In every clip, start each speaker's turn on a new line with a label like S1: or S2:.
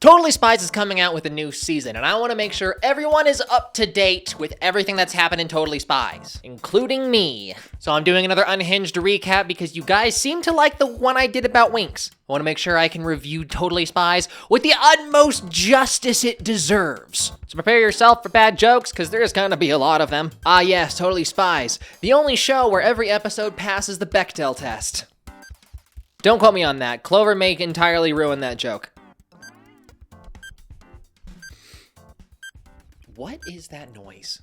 S1: Totally Spies is coming out with a new season, and I want to make sure everyone is up to date with everything that's happened in Totally Spies, including me. So I'm doing another Unhinged recap because you guys seem to like the one I did about Winx. I want to make sure I can review Totally Spies with the utmost justice it deserves. So prepare yourself for bad jokes, because there's gonna be a lot of them. Ah yes, Totally Spies, the only show where every episode passes the Bechdel test. Don't quote me on that. Clover may entirely ruin that joke. What is that noise?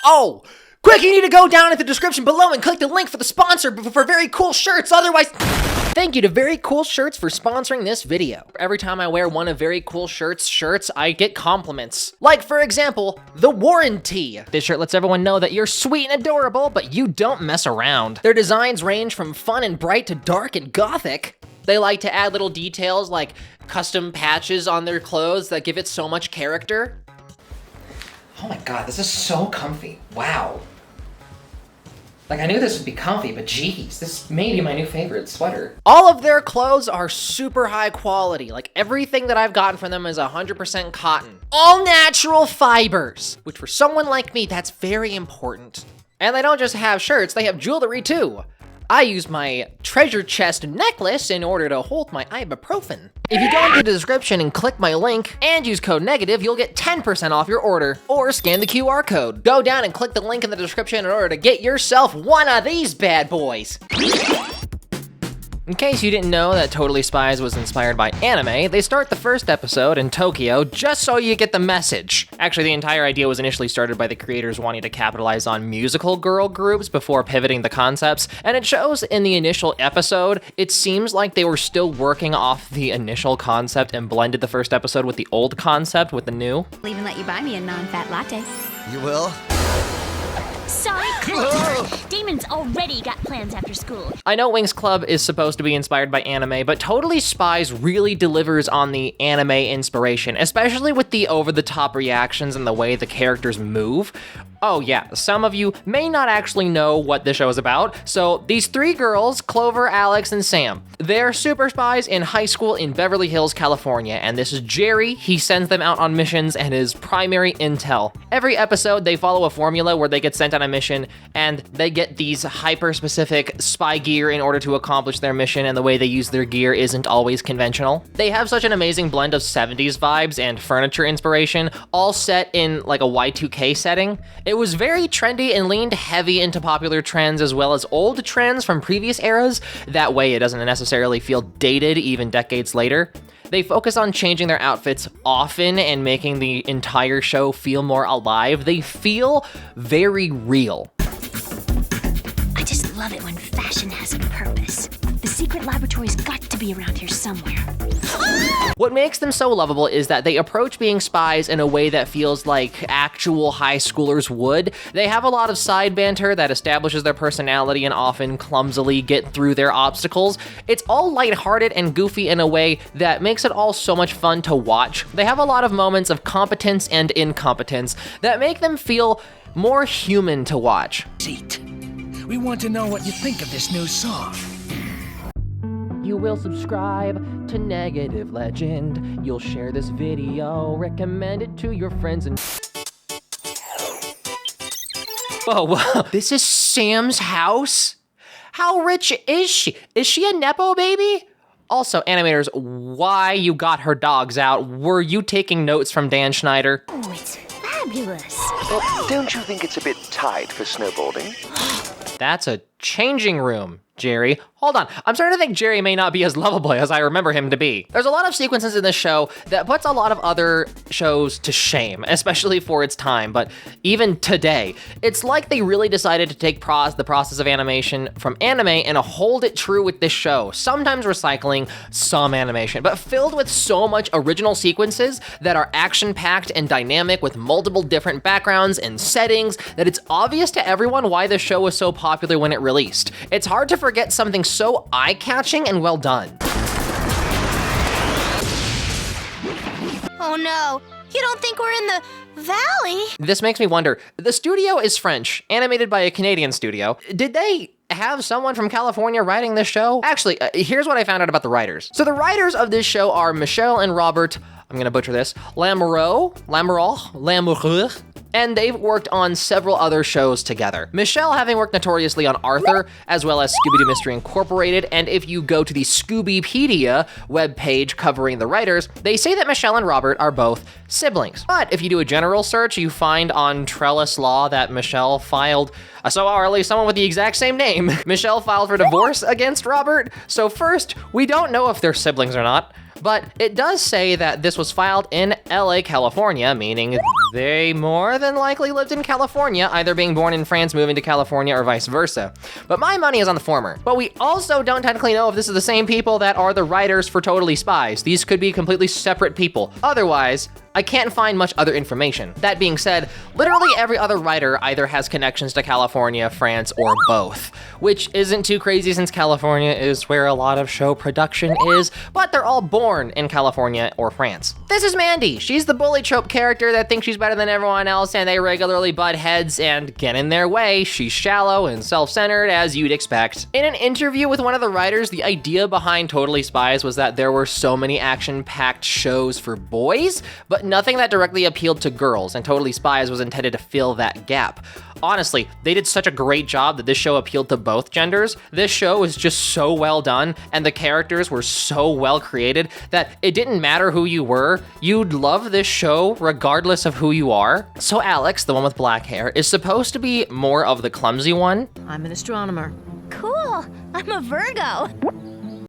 S1: Oh! Quick, you need to go down in the description below and click the link for the sponsor for Very Cool Shirts, otherwise... Thank you to Very Cool Shirts for sponsoring this video. Every time I wear one of Very Cool shirts, I get compliments. Like, for example, the warranty. This shirt lets everyone know that you're sweet and adorable, but you don't mess around. Their designs range from fun and bright to dark and gothic. They like to add little details like custom patches on their clothes that give it so much character. Oh my god, this is so comfy. Wow. Like, I knew this would be comfy, but geez, this may be my new favorite sweater. All of their clothes are super high quality. Like, everything that I've gotten from them is 100% cotton. All natural fibers, which for someone like me, that's very important. And they don't just have shirts, they have jewelry too. I use my treasure chest necklace in order to hold my ibuprofen. If you go into the description and click my link and use code negative, you'll get 10% off your order, or scan the QR code. Go down and click the link in the description in order to get yourself one of these bad boys. In case you didn't know that Totally Spies was inspired by anime, they start the first episode in Tokyo just so you get the message. Actually, the entire idea was initially started by the creators wanting to capitalize on musical girl groups before pivoting the concepts, and it shows in the initial episode. It seems like they were still working off the initial concept and blended the first episode with the old concept with the new.
S2: I'll even let you buy me a non-fat latte.
S3: You will?
S4: Sorry, Coulter. Damon's already got plans after school.
S1: I know Winx Club is supposed to be inspired by anime, but Totally Spies really delivers on the anime inspiration, especially with the over-the-top reactions and the way the characters move. Oh yeah, some of you may not actually know what this show is about. So these three girls, Clover, Alex, and Sam, they're super spies in high school in Beverly Hills, California, and this is Jerry. He sends them out on missions and is primary intel. Every episode, they follow a formula where they get sent on a mission and they get these hyper-specific spy gear in order to accomplish their mission, and the way they use their gear isn't always conventional. They have such an amazing blend of 70s vibes and furniture inspiration, all set in like a Y2K setting. It was very trendy and leaned heavy into popular trends as well as old trends from previous eras. That way it doesn't necessarily feel dated even decades later. They focus on changing their outfits often and making the entire show feel more alive. They feel very real.
S4: I just love it when fashion has a purpose. The secret laboratory's got to be around here somewhere.
S1: What makes them so lovable is that they approach being spies in a way that feels like actual high schoolers would. They have a lot of side banter that establishes their personality and often clumsily get through their obstacles. It's all lighthearted and goofy in a way that makes it all so much fun to watch. They have a lot of moments of competence and incompetence that make them feel more human to watch.
S3: Seat. We want to know what you think of this new song.
S1: You will subscribe to Negative Legend. You'll share this video, recommend it to your friends, and... Whoa, this is Sam's house? How rich is she? Is she a Nepo baby? Also, animators, why you got her dogs out? Were you taking notes from Dan Schneider?
S4: Oh, it's fabulous.
S5: Don't you think it's a bit tight for snowboarding?
S1: That's a changing room, Jerry. Hold on, I'm starting to think Jerry may not be as lovable as I remember him to be. There's a lot of sequences in this show that puts a lot of other shows to shame, especially for its time, but even today, it's like they really decided to take the process of animation from anime and hold it true with this show, sometimes recycling some animation, but filled with so much original sequences that are action-packed and dynamic with multiple different backgrounds and settings that it's obvious to everyone why the show was so popular when it released. It's hard to forget something so eye-catching and well done.
S2: Oh no, you don't think we're in the valley?
S1: This makes me wonder, the studio is French, animated by a Canadian studio. Did they have someone from California writing this show? Actually, here's what I found out about the writers. So the writers of this show are Michelle and Robert, I'm gonna butcher this, Lamoureux, and they've worked on several other shows together. Michelle having worked notoriously on Arthur, as well as Scooby-Doo Mystery Incorporated, and if you go to the Scoobypedia webpage covering the writers, they say that Michelle and Robert are both siblings. But if you do a general search, you find on Trellis Law that Michelle filed, or at least someone with the exact same name, Michelle filed for divorce against Robert. So first, we don't know if they're siblings or not, but it does say that this was filed in LA, California, meaning they more than likely lived in California, either being born in France, moving to California, or vice versa. But my money is on the former. But we also don't technically know if this is the same people that are the writers for Totally Spies. These could be completely separate people. Otherwise, I can't find much other information. That being said, literally every other writer either has connections to California, France, or both, which isn't too crazy since California is where a lot of show production is, but they're all born in California or France. This is Mandy. She's the bully trope character that thinks she's better than everyone else, and they regularly butt heads and get in their way. She's shallow and self-centered, as you'd expect. In an interview with one of the writers, the idea behind Totally Spies was that there were so many action-packed shows for boys, but nothing that directly appealed to girls, and Totally Spies was intended to fill that gap. Honestly, they did such a great job that this show appealed to both genders. This show is just so well done, and the characters were so well created that it didn't matter who you were, you'd love this show regardless of who you are. So Alex, the one with black hair, is supposed to be more of the clumsy one.
S4: I'm an astronomer.
S2: Cool. I'm a Virgo.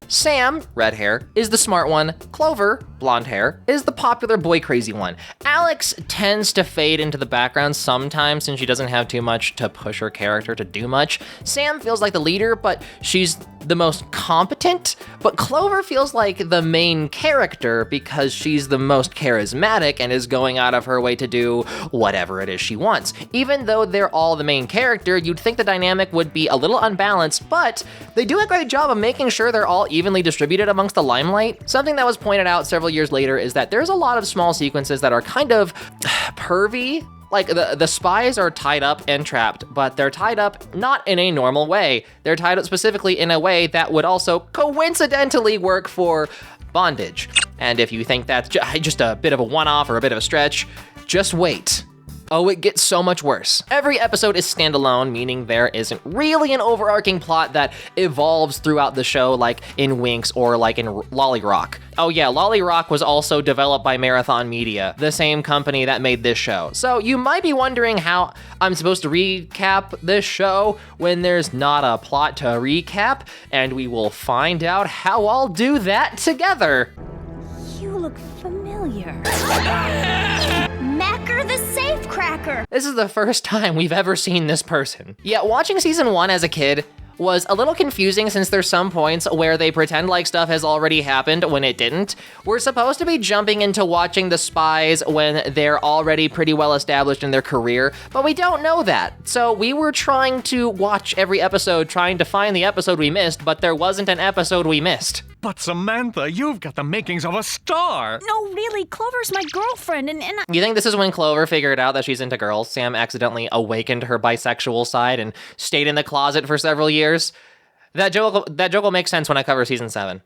S1: Sam, red hair, is the smart one. Clover, blonde hair, is the popular boy crazy one. Alex tends to fade into the background sometimes since she doesn't have too much to push her character to do much. Sam feels like the leader, but she's the most competent. But Clover feels like the main character because she's the most charismatic and is going out of her way to do whatever it is she wants. Even though they're all the main character, you'd think the dynamic would be a little unbalanced, but they do a great job of making sure they're all evenly distributed amongst the limelight. Something that was pointed out several years later is that there's a lot of small sequences that are kind of pervy. Like, the spies are tied up and trapped, but they're tied up not in a normal way. They're tied up specifically in a way that would also coincidentally work for bondage. And if you think that's just a bit of a one-off or a bit of a stretch, just wait. Oh, it gets so much worse. Every episode is standalone, meaning there isn't really an overarching plot that evolves throughout the show like in Winx or like in Lolly Rock. Oh yeah, Lolly Rock was also developed by Marathon Media, the same company that made this show. So you might be wondering how I'm supposed to recap this show when there's not a plot to recap, and we will find out how I'll do that together.
S4: You look familiar.
S2: Macker the Safecracker.
S1: This is the first time we've ever seen this person. Yeah, watching season 1 as a kid was a little confusing since there's some points where they pretend like stuff has already happened when it didn't. We're supposed to be jumping into watching the spies when they're already pretty well established in their career, but we don't know that. So we were trying to watch every episode, trying to find the episode we missed, but there wasn't an episode we missed.
S3: But Samantha, you've got the makings of a star.
S4: No, really, Clover's my girlfriend, and
S1: You think this is when Clover figured out that she's into girls? Sam accidentally awakened her bisexual side and stayed in the closet for several years? That joke will make sense when I cover season 7.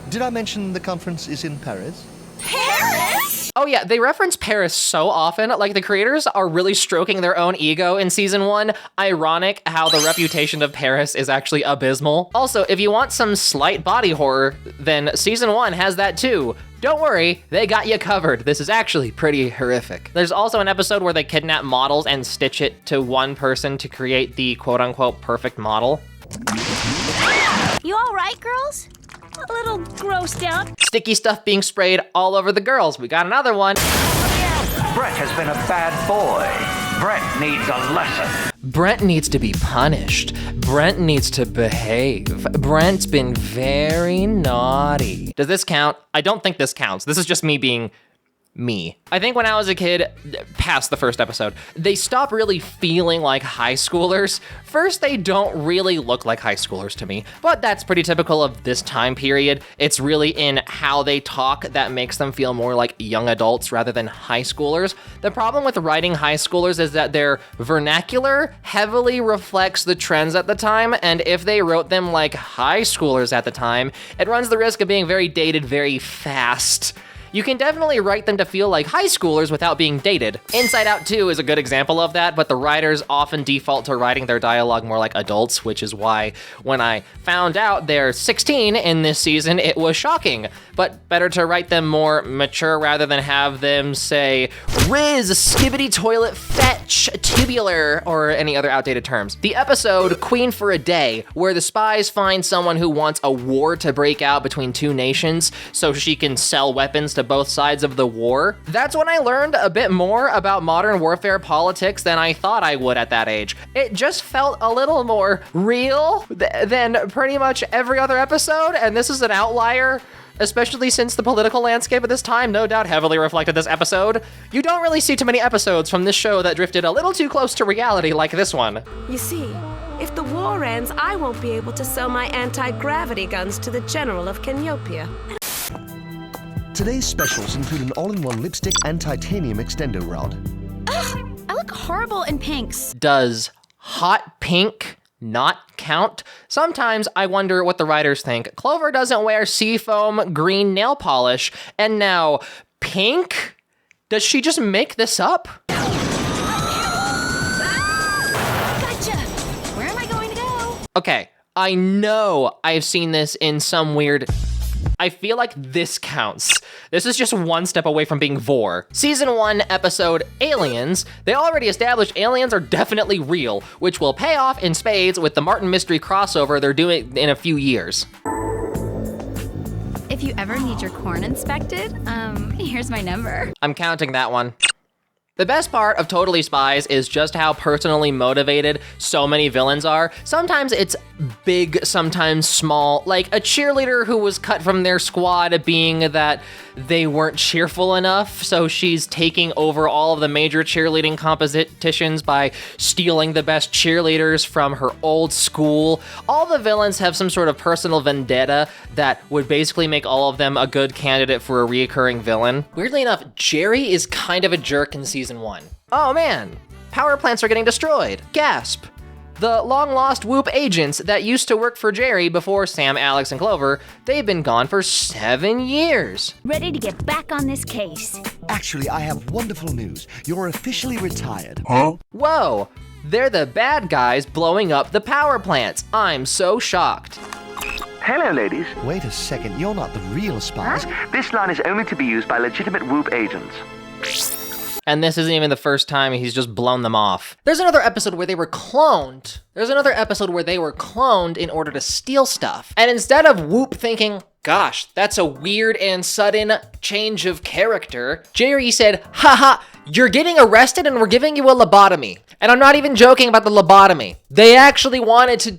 S6: Did I mention the conference is in Paris?
S2: Paris?
S1: Oh yeah, they reference Paris so often, like the creators are really stroking their own ego in season 1. Ironic how the reputation of Paris is actually abysmal. Also, if you want some slight body horror, then season 1 has that too. Don't worry, they got you covered. This is actually pretty horrific. There's also an episode where they kidnap models and stitch it to one person to create the quote-unquote perfect model.
S2: You all right, girls?
S4: a little grossed out.
S1: Sticky stuff being sprayed all over the girls. We got another one.
S7: Brett has been a bad boy. Brett needs a lesson.
S1: Brent needs to be punished. Brent needs to behave. Brent's been very naughty. Does this count? I don't think this counts. This is just me being me. I think when I was a kid, past the first episode, they stop really feeling like high schoolers. First, they don't really look like high schoolers to me, but that's pretty typical of this time period. It's really in how they talk that makes them feel more like young adults rather than high schoolers. The problem with writing high schoolers is that their vernacular heavily reflects the trends at the time, and if they wrote them like high schoolers at the time, it runs the risk of being very dated very fast. You can definitely write them to feel like high schoolers without being dated. Inside Out 2 is a good example of that, but the writers often default to writing their dialogue more like adults, which is why when I found out they're 16 in this season, it was shocking. But better to write them more mature rather than have them say, Riz, skibbity toilet, fetch, tubular, or any other outdated terms. The episode Queen for a Day, where the spies find someone who wants a war to break out between two nations so she can sell weapons to both sides of the war. That's when I learned a bit more about modern warfare politics than I thought I would at that age. It just felt a little more real than pretty much every other episode, and this is an outlier, especially since the political landscape at this time no doubt heavily reflected this episode. You don't really see too many episodes from this show that drifted a little too close to reality like this one.
S8: You see, if the war ends, I won't be able to sell my anti-gravity guns to the General of Caniopia.
S6: Today's specials include an all-in-one lipstick and titanium extender rod.
S4: Ugh, I look horrible in pinks.
S1: Does hot pink not count? Sometimes I wonder what the writers think. Clover doesn't wear seafoam green nail polish, and now pink? Does she just make this up?
S4: Gotcha! Where am I going to go?
S1: Okay, I know I've seen this in some weird... I feel like this counts. This is just one step away from being vor. Season 1, episode Aliens. They already established aliens are definitely real, which will pay off in spades with the Martin Mystery crossover they're doing in a few years.
S4: If you ever need your corn inspected, here's my number.
S1: I'm counting that one. The best part of Totally Spies is just how personally motivated so many villains are. Sometimes it's big, sometimes small, like a cheerleader who was cut from their squad being that they weren't cheerful enough, so she's taking over all of the major cheerleading competitions by stealing the best cheerleaders from her old school. All the villains have some sort of personal vendetta that would basically make all of them a good candidate for a reoccurring villain. Weirdly enough, Jerry is kind of a jerk in season 1. Oh man, power plants are getting destroyed. Gasp. The long-lost Whoop agents that used to work for Jerry before Sam, Alex, and Clover, they've been gone for 7 years.
S4: Ready to get back on this case.
S6: Actually, I have wonderful news. You're officially retired.
S1: Whoa, they're the bad guys blowing up the power plants. I'm so shocked.
S5: Hello, ladies.
S6: Wait a second, you're not the real spies.
S5: This line is only to be used by legitimate Whoop agents.
S1: And this isn't even the first time he's just blown them off. There's another episode where they were cloned. In order to steal stuff. And instead of Whoop thinking, gosh, that's a weird and sudden change of character, Jerry said, haha, you're getting arrested and we're giving you a lobotomy. And I'm not even joking about the lobotomy. They actually wanted to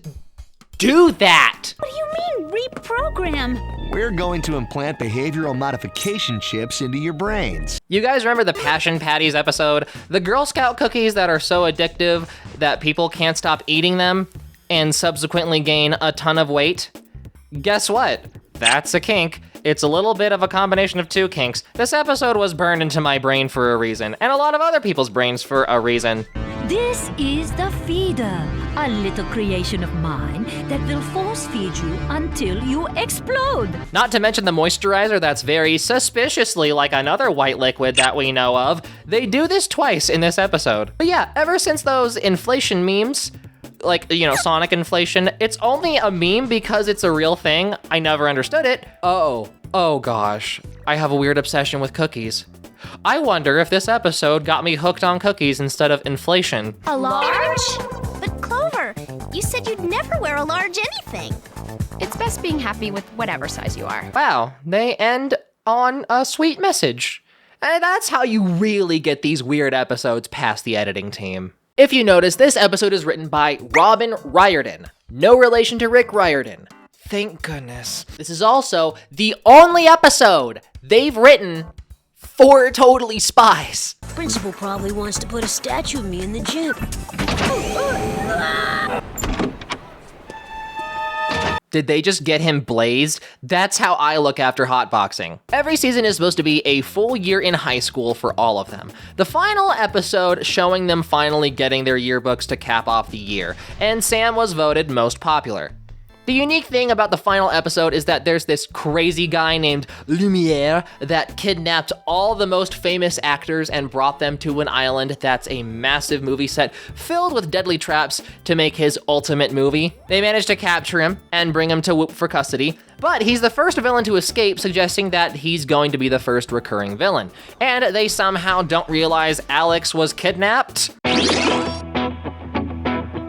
S1: do that.
S4: What do you mean, reprogram?
S6: We're going to implant behavioral modification chips into your brains.
S1: You guys remember the Passion Patties episode? The Girl Scout cookies that are so addictive that people can't stop eating them and subsequently gain a ton of weight? Guess what? That's a kink. It's a little bit of a combination of two kinks. This episode was burned into my brain for a reason, and a lot of other people's brains for a reason.
S9: This is the feeder, a little creation of mine that will force feed you until you explode.
S1: Not to mention the moisturizer that's very suspiciously like another white liquid that we know of. They do this twice in this episode. But yeah, ever since those inflation memes, like, you know, Sonic inflation, it's only a meme because it's a real thing. I never understood it. Oh gosh, I have a weird obsession with cookies. I wonder if this episode got me hooked on cookies instead of inflation.
S2: A large? But Clover, you said you'd never wear a large anything.
S4: It's best being happy with whatever size you are.
S1: Wow, they end on a sweet message. And that's how you really get these weird episodes past the editing team. If you notice, this episode is written by Robin Riordan. No relation to Rick Riordan. Thank goodness. This is also the only episode they've written for Totally Spies.
S9: Principal probably wants to put a statue of me in the gym.
S1: Did they just get him blazed? That's how I look after hotboxing. Every season is supposed to be a full year in high school for all of them. The final episode showing them finally getting their yearbooks to cap off the year, and Sam was voted most popular. The unique thing about the final episode is that there's this crazy guy named Lumiere that kidnapped all the most famous actors and brought them to an island that's a massive movie set filled with deadly traps to make his ultimate movie. They managed to capture him and bring him to Whoop for custody, but he's the first villain to escape, suggesting that he's going to be the first recurring villain. And they somehow don't realize Alex was kidnapped.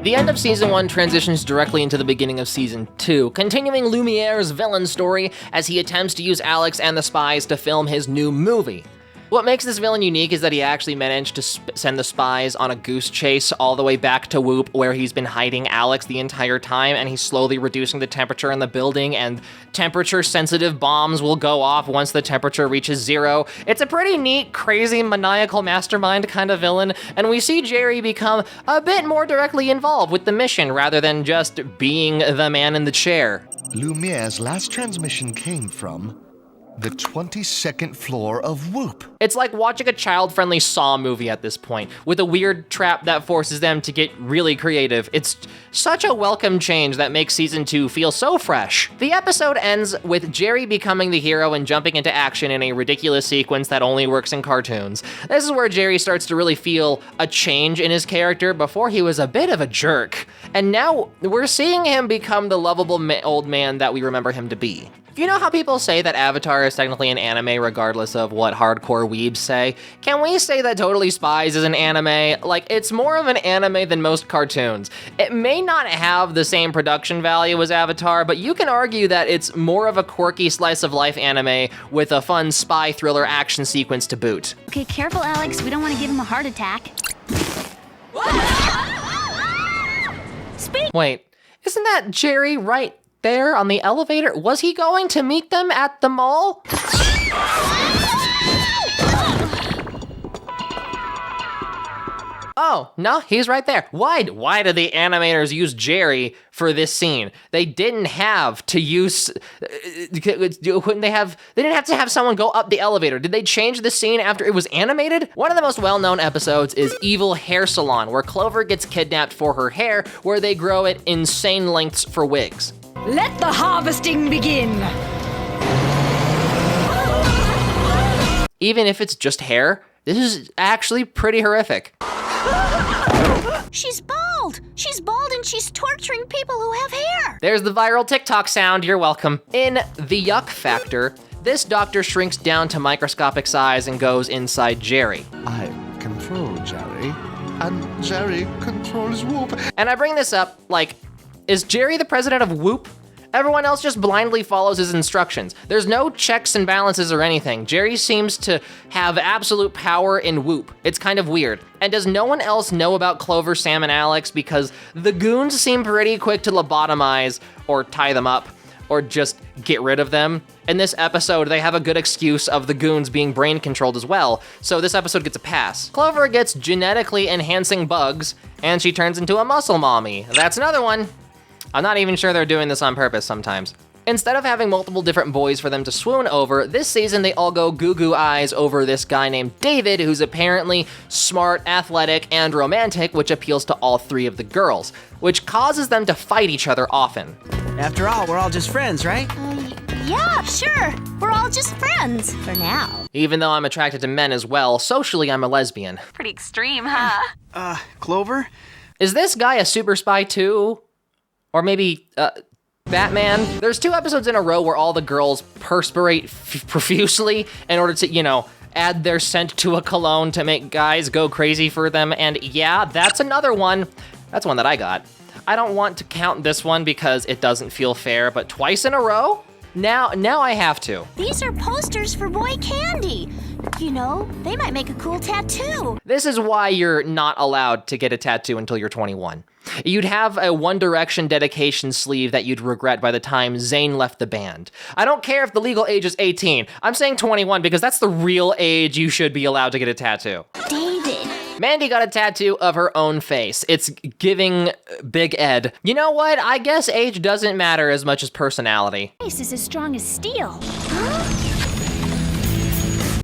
S1: The end of Season 1 transitions directly into the beginning of Season 2, continuing Lumiere's villain story as he attempts to use Alex and the spies to film his new movie. What makes this villain unique is that he actually managed to send the spies on a goose chase all the way back to Whoop, where he's been hiding Alex the entire time, and he's slowly reducing the temperature in the building, and temperature-sensitive bombs will go off once the temperature reaches 0. It's a pretty neat, crazy, maniacal mastermind kind of villain, and we see Jerry become a bit more directly involved with the mission rather than just being the man in the chair.
S6: Lumiere's last transmission came from the 22nd floor of Whoop.
S1: It's like watching a child-friendly Saw movie at this point, with a weird trap that forces them to get really creative. It's such a welcome change that makes Season 2 feel so fresh. The episode ends with Jerry becoming the hero and jumping into action in a ridiculous sequence that only works in cartoons. This is where Jerry starts to really feel a change in his character. Before, he was a bit of a jerk, and now we're seeing him become the lovable old man that we remember him to be. You know how people say that Avatar is technically an anime regardless of what hardcore weebs say? Can we say that Totally Spies is an anime? Like, it's more of an anime than most cartoons. It may not have the same production value as Avatar, but you can argue that it's more of a quirky slice of life anime with a fun spy thriller action sequence to boot.
S4: Okay, careful, Alex. We don't want to give him a heart attack.
S1: Wait, isn't that Jerry right there on the elevator? Was he going to meet them at the mall? Oh, no, he's right there. Why did the animators use Jerry for this scene? They didn't have to use, they didn't have to have someone go up the elevator. Did they change the scene after it was animated? One of the most well-known episodes is Evil Hair Salon, where Clover gets kidnapped for her hair, where they grow it insane lengths for wigs.
S9: Let the harvesting begin!
S1: Even if it's just hair, this is actually pretty horrific.
S2: She's bald! She's bald and she's torturing people who have hair!
S1: There's the viral TikTok sound, you're welcome. In The Yuck Factor, this doctor shrinks down to microscopic size and goes inside Jerry.
S6: I control Jerry, and Jerry controls Whoop.
S1: And I bring this up, like, is Jerry the president of Whoop? Everyone else just blindly follows his instructions. There's no checks and balances or anything. Jerry seems to have absolute power in Whoop. It's kind of weird. And does no one else know about Clover, Sam, and Alex? Because the goons seem pretty quick to lobotomize or tie them up or just get rid of them. In this episode, they have a good excuse of the goons being brain controlled as well, so this episode gets a pass. Clover gets genetically enhancing bugs, and she turns into a muscle mommy. That's another one. I'm not even sure they're doing this on purpose sometimes. Instead of having multiple different boys for them to swoon over, this season they all go goo-goo eyes over this guy named David, who's apparently smart, athletic, and romantic, which appeals to all three of the girls, which causes them to fight each other often.
S10: After all, we're all just friends, right?
S2: Yeah, sure. We're all just friends, for now.
S1: Even though I'm attracted to men as well, socially I'm a lesbian.
S11: Pretty extreme, huh?
S10: Clover?
S1: Is this guy a super spy too? Or maybe, Batman? There's 2 episodes in a row where all the girls perspirate profusely in order to, add their scent to a cologne to make guys go crazy for them. And yeah, that's another one. That's one that I got. I don't want to count this one because it doesn't feel fair, but twice in a row? Now I have to.
S2: These are posters for boy candy. You know, they might make a cool tattoo.
S1: This is why you're not allowed to get a tattoo until you're 21. You'd have a One Direction dedication sleeve that you'd regret by the time Zayn left the band. I don't care if the legal age is 18. I'm saying 21 because that's the real age you should be allowed to get a tattoo.
S2: David.
S1: Mandy got a tattoo of her own face. It's giving Big Ed. You know what? I guess age doesn't matter as much as personality.
S4: Face is as strong as steel.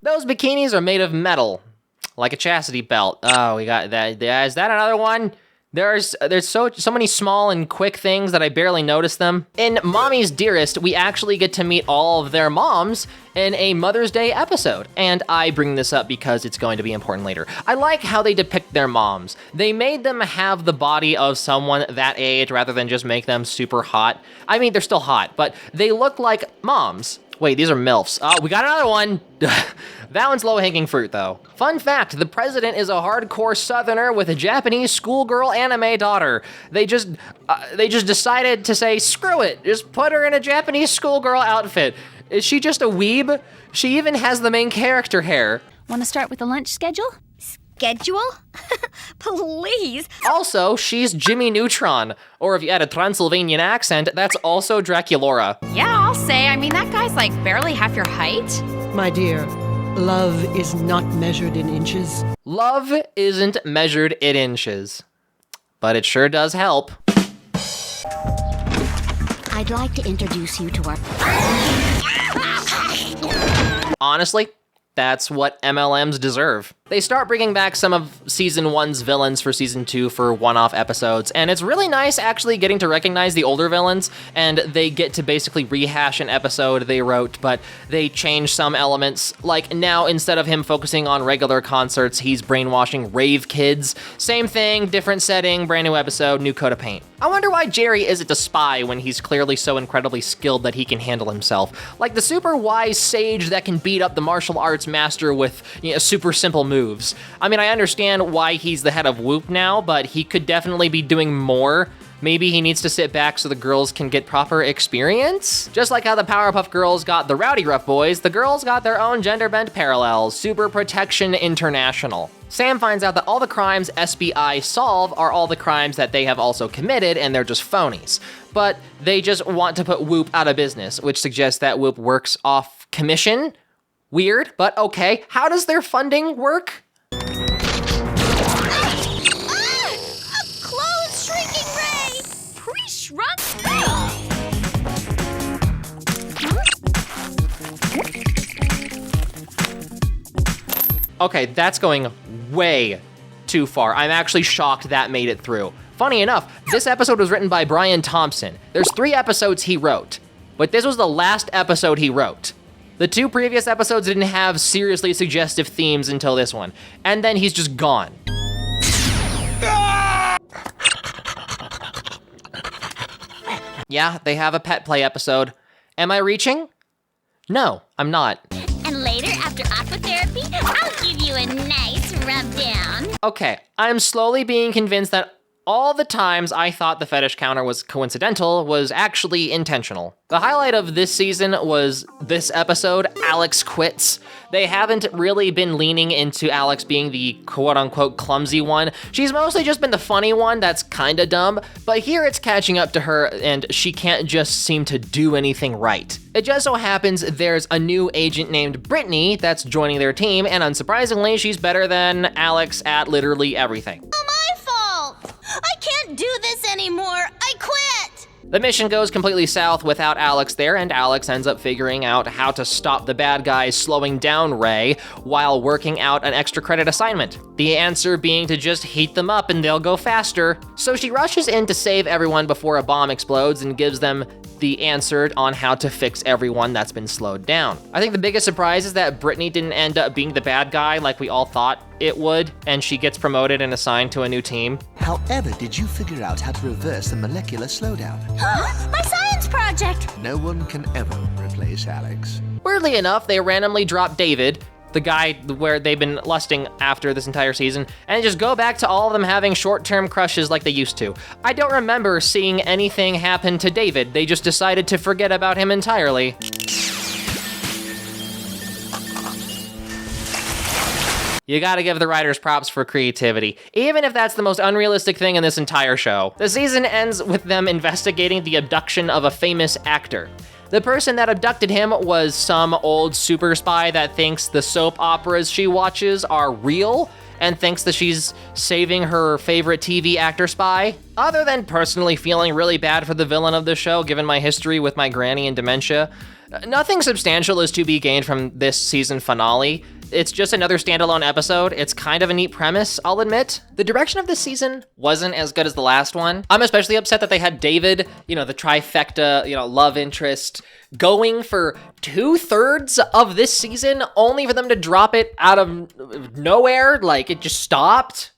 S1: Those bikinis are made of metal, like a chastity belt. Oh, we got that. Is that another one? There's so many small and quick things that I barely notice them. In Mommy's Dearest, we actually get to meet all of their moms in a Mother's Day episode. And I bring this up because it's going to be important later. I like how they depict their moms. They made them have the body of someone that age rather than just make them super hot. I mean, they're still hot, but they look like moms. Wait, these are MILFs. Oh, we got another one. That one's low-hanging fruit, though. Fun fact, the president is a hardcore Southerner with a Japanese schoolgirl anime daughter. They just decided to say, screw it, just put her in a Japanese schoolgirl outfit. Is she just a weeb? She even has the main character hair.
S4: Want to start with the lunch schedule?
S2: Schedule? Please.
S1: Also, she's Jimmy Neutron. Or if you add a Transylvanian accent, that's also Draculaura.
S11: Yeah, I'll say. I mean, that guy's like barely half your height.
S12: My dear, love is not measured in inches.
S1: Love isn't measured in inches. But it sure does help.
S2: I'd like to introduce you to our...
S1: Honestly, that's what MLMs deserve. They start bringing back some of Season 1's villains for Season 2 for one-off episodes, and it's really nice actually getting to recognize the older villains, and they get to basically rehash an episode they wrote, but they change some elements. Like now, instead of him focusing on regular concerts, he's brainwashing rave kids. Same thing, different setting, brand new episode, new coat of paint. I wonder why Jerry isn't a spy when he's clearly so incredibly skilled that he can handle himself. Like the super wise sage that can beat up the martial arts master with super simple moves. I mean, I understand why he's the head of Whoop now, but he could definitely be doing more. Maybe he needs to sit back so the girls can get proper experience? Just like how the Powerpuff Girls got the Rowdy Rough Boys, the girls got their own gender-bent parallels, Super Protection International. Sam finds out that all the crimes SBI solve are all the crimes that they have also committed, and they're just phonies. But they just want to put Whoop out of business, which suggests that Whoop works off commission? Weird, but okay. How does their funding work?
S2: Close shrinking ray!
S11: Pre-shrunk?
S1: Okay, that's going way too far. I'm actually shocked that made it through. Funny enough, this episode was written by Brian Thompson. There's 3 episodes he wrote, but this was the last episode he wrote. The 2 previous episodes didn't have seriously suggestive themes until this one. And then he's just gone. Yeah, they have a pet play episode. Am I reaching? No, I'm not.
S2: And later, after aquatherapy, I'll give you a nice rub down.
S1: Okay, I'm slowly being convinced that all the times I thought the fetish counter was coincidental was actually intentional. The highlight of this season was this episode, Alex Quits. They haven't really been leaning into Alex being the quote-unquote clumsy one. She's mostly just been the funny one that's kinda dumb, but here it's catching up to her and she can't just seem to do anything right. It just so happens there's a new agent named Brittany that's joining their team, and unsurprisingly, she's better than Alex at literally everything.
S2: I can't do this anymore. I quit.
S1: The mission goes completely south without Alex there, and Alex ends up figuring out how to stop the bad guys slowing down Ray while working out an extra credit assignment. The answer being to just heat them up and they'll go faster. So she rushes in to save everyone before a bomb explodes and gives them the answer on how to fix everyone that's been slowed down. I think the biggest surprise is that Brittany didn't end up being the bad guy like we all thought it would, and she gets promoted and assigned to a new team.
S6: However, did you figure out how to reverse the molecular slowdown?
S2: My science project!
S6: No one can ever replace Alex.
S1: Weirdly enough, they randomly drop David, the guy where they've been lusting after this entire season, and just go back to all of them having short-term crushes like they used to. I don't remember seeing anything happen to David. They just decided to forget about him entirely. You gotta give the writers props for creativity, even if that's the most unrealistic thing in this entire show. The season ends with them investigating the abduction of a famous actor. The person that abducted him was some old super spy that thinks the soap operas she watches are real and thinks that she's saving her favorite TV actor spy. Other than personally feeling really bad for the villain of the show, given my history with my granny and dementia, nothing substantial is to be gained from this season finale. It's just another standalone episode. It's kind of a neat premise, I'll admit. The direction of this season wasn't as good as the last one. I'm especially upset that they had David, the trifecta, love interest, going for 2/3 of this season, only for them to drop it out of nowhere. Like, it just stopped.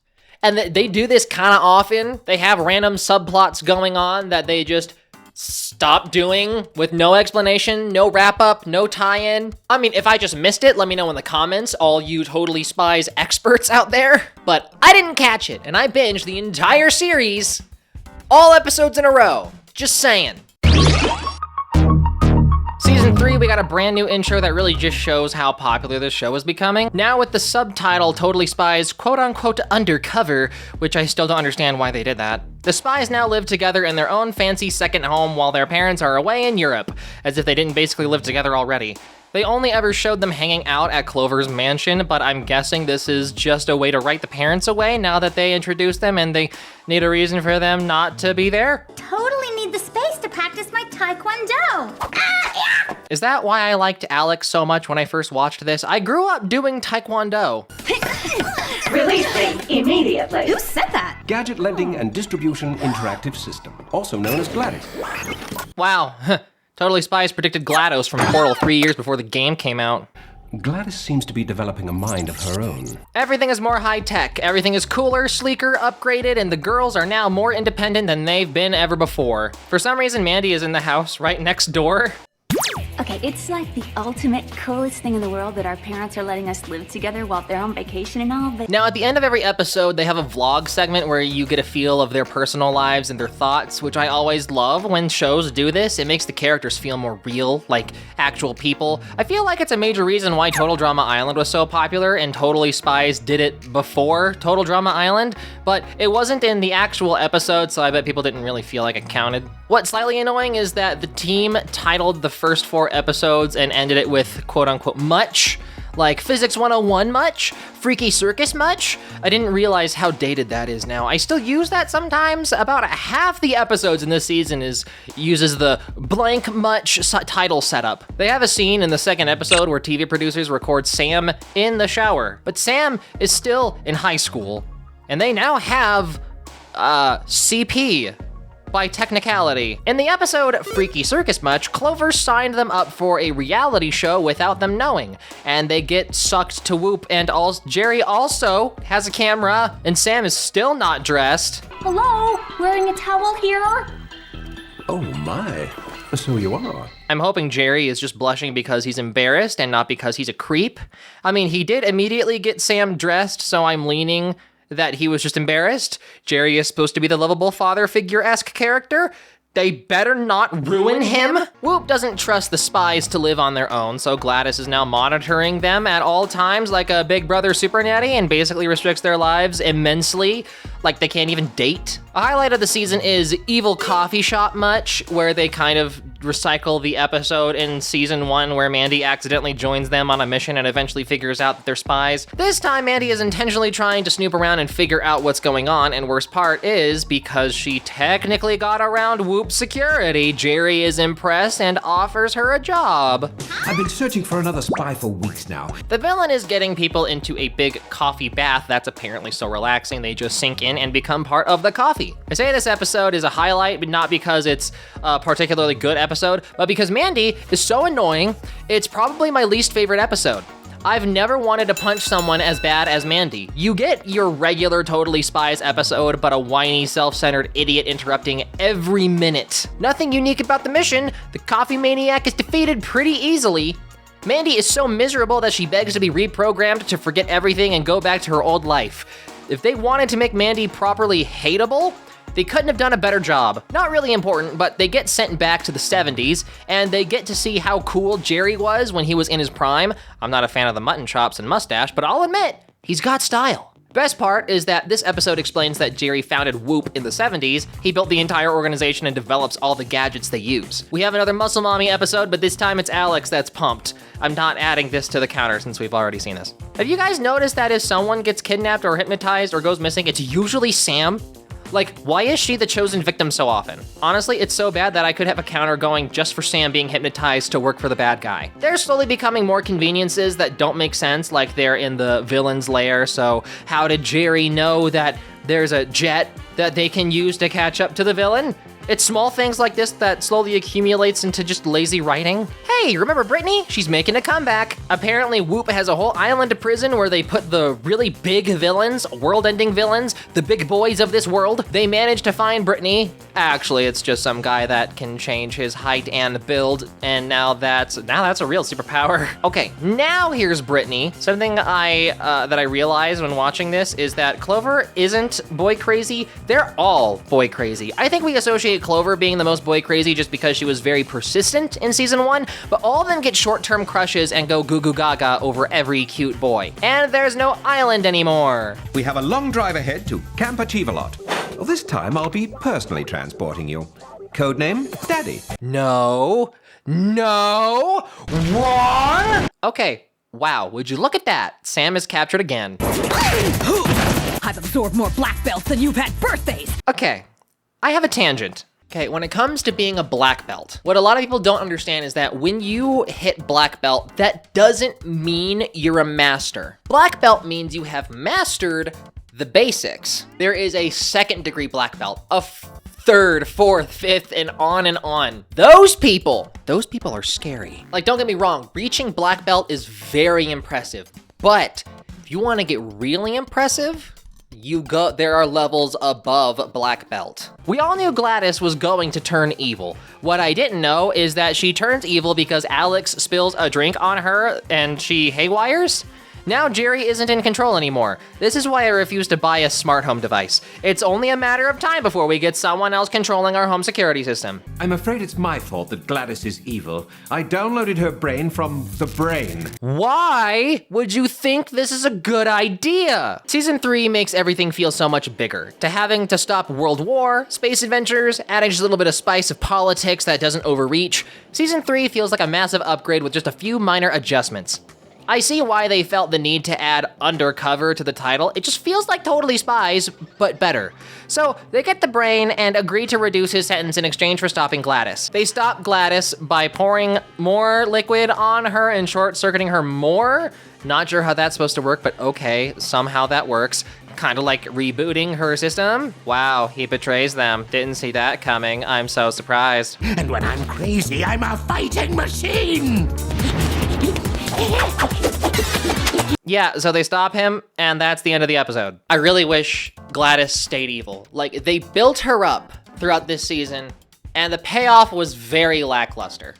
S1: And they do this kind of often. They have random subplots going on that they just stop doing with no explanation, no wrap-up, no tie-in. I mean, if I just missed it, let me know in the comments, all you Totally Spies experts out there. But I didn't catch it, and I binged the entire series, all episodes in a row. Just saying. Season 3, we got a brand new intro that really just shows how popular this show is becoming. Now with the subtitle, Totally Spies, quote-unquote undercover, which I still don't understand why they did that. The spies now live together in their own fancy second home while their parents are away in Europe, as if they didn't basically live together already. They only ever showed them hanging out at Clover's mansion, but I'm guessing this is just a way to write the parents away now that they introduced them and they need a reason for them not to be there.
S2: Totally need the space to practice my taekwondo.
S1: Is that why I liked Alex so much when I first watched this? I grew up doing taekwondo.
S13: Release me immediately.
S2: Who said that?
S14: Gadget Lending and Distribution Interactive System, also known as GLaDOS.
S1: Wow, Totally Spies predicted GLaDOS from Portal 3 years before the game came out.
S14: GLaDOS seems to be developing a mind of her own.
S1: Everything is more high-tech, everything is cooler, sleeker, upgraded, and the girls are now more independent than they've been ever before. For some reason, Mandy is in the house right next door.
S4: Okay, it's like the ultimate coolest thing in the world that our parents are letting us live together while they're on vacation and all, but...
S1: Now, at the end of every episode, they have a vlog segment where you get a feel of their personal lives and their thoughts, which I always love when shows do this. It makes the characters feel more real, like actual people. I feel like it's a major reason why Total Drama Island was so popular, and Totally Spies did it before Total Drama Island, but it wasn't in the actual episode, so I bet people didn't really feel like it counted. What's slightly annoying is that the team titled the first 4 episodes and ended it with quote-unquote much, like Physics 101 much, Freaky Circus much. I didn't realize how dated that is now. I still use that sometimes. About half the episodes in this season uses the blank much title setup. They have a scene in the second episode where TV producers record Sam in the shower, but Sam is still in high school, and they now have CP. By technicality. In the episode Freaky Circus Much, Clover signed them up for a reality show without them knowing, and they get sucked to Whoop, and Jerry also has a camera, and Sam is still not dressed.
S4: Hello? Wearing a towel here?
S14: Oh my, so you are.
S1: I'm hoping Jerry is just blushing because he's embarrassed and not because he's a creep. I mean, he did immediately get Sam dressed, so I'm leaning that he was just embarrassed. Jerry is supposed to be the lovable father figure-esque character. They better not ruin him. Whoop doesn't trust the spies to live on their own, so GLaDOS is now monitoring them at all times like a big brother super nanny and basically restricts their lives immensely, like they can't even date. A highlight of the season is Evil Coffee Shop Much, where they kind of recycle the episode in season 1 where Mandy accidentally joins them on a mission and eventually figures out that they're spies. This time, Mandy is intentionally trying to snoop around and figure out what's going on, and worst part is, because she technically got around Whoop's security, Jerry is impressed and offers her a job.
S15: I've been searching for another spy for weeks now.
S1: The villain is getting people into a big coffee bath that's apparently so relaxing they just sink in and become part of the coffee. I say this episode is a highlight, but not because it's a particularly good episode, but because Mandy is so annoying, it's probably my least favorite episode. I've never wanted to punch someone as bad as Mandy. You get your regular Totally Spies episode, but a whiny, self-centered idiot interrupting every minute. Nothing unique about the mission. The coffee maniac is defeated pretty easily. Mandy is so miserable that she begs to be reprogrammed to forget everything and go back to her old life. If they wanted to make Mandy properly hateable, they couldn't have done a better job. Not really important, but they get sent back to the 70s, and they get to see how cool Jerry was when he was in his prime. I'm not a fan of the mutton chops and mustache, but I'll admit, He's got style. Best part is that this episode explains that Jerry founded Whoop in the 70s. He built the entire organization and develops all the gadgets they use. We have another Muscle Mommy episode, but this time it's Alex that's pumped. I'm not adding this to the counter since we've already seen this. Have you guys noticed that if someone gets kidnapped or hypnotized or goes missing, it's usually Sam? Like, why is she the chosen victim so often? Honestly, it's so bad that I could have a counter going just for Sam being hypnotized to work for the bad guy. They're slowly becoming more conveniences that don't make sense, like they're in the villain's lair, so how did Jerry know that there's a jet that they can use to catch up to the villain? It's small things like this that slowly accumulates into just lazy writing. Hey, remember Brittany? She's making a comeback. Apparently Whoop has a whole island of prison where they put the really big villains, world-ending villains, the big boys of this world. They managed to find Brittany. Actually, it's just some guy that can change his height and build, and now that's a real superpower. Okay, now here's Brittany. Something that I realized when watching this is that Clover isn't boy crazy. They're all boy crazy. I think we associate Clover being the most boy crazy just because she was very persistent in season 1, but all of them get short-term crushes and go goo goo gaga over every cute boy. And there's no island anymore.
S15: We have a long drive ahead to Camp Achieve-A-Lot. Well, this time I'll be personally transporting you. Codename Daddy.
S1: No. Wrong. Okay. Wow, would you look at that? Sam is captured again.
S9: I've absorbed more black belts than you've had birthdays.
S1: Okay. I have a tangent. Okay, when it comes to being a black belt, what a lot of people don't understand is that when you hit black belt, that doesn't mean you're a master. Black belt means you have mastered the basics. There is a 2nd degree black belt, a 3rd, 4th, 5th, and on and on. Those people are scary. Like, don't get me wrong, reaching black belt is very impressive, but if you want to get really impressive, there are levels above black belt. We all knew Gladys was going to turn evil. What I didn't know is that she turns evil because Alex spills a drink on her and she haywires. Now Jerry isn't in control anymore. This is why I refuse to buy a smart home device. It's only a matter of time before we get someone else controlling our home security system.
S15: I'm afraid it's my fault that Gladys is evil. I downloaded her brain from the brain.
S1: Why would you think this is a good idea? Season 3 makes everything feel so much bigger. To having to stop World War, space adventures, adding just a little bit of spice of politics that doesn't overreach. Season 3 feels like a massive upgrade with just a few minor adjustments. I see why they felt the need to add undercover to the title. It just feels like Totally Spies, but better. So they get the brain and agree to reduce his sentence in exchange for stopping Gladys. They stop Gladys by pouring more liquid on her and short-circuiting her more. Not sure how that's supposed to work, but okay, somehow that works. Kind of like rebooting her system. Wow, he betrays them. Didn't see that coming. I'm so surprised.
S3: And when I'm crazy, I'm a fighting machine!
S1: Yeah, so they stop him, and that's the end of the episode. I really wish Gladys stayed evil. Like, they built her up throughout this season, and the payoff was very lackluster.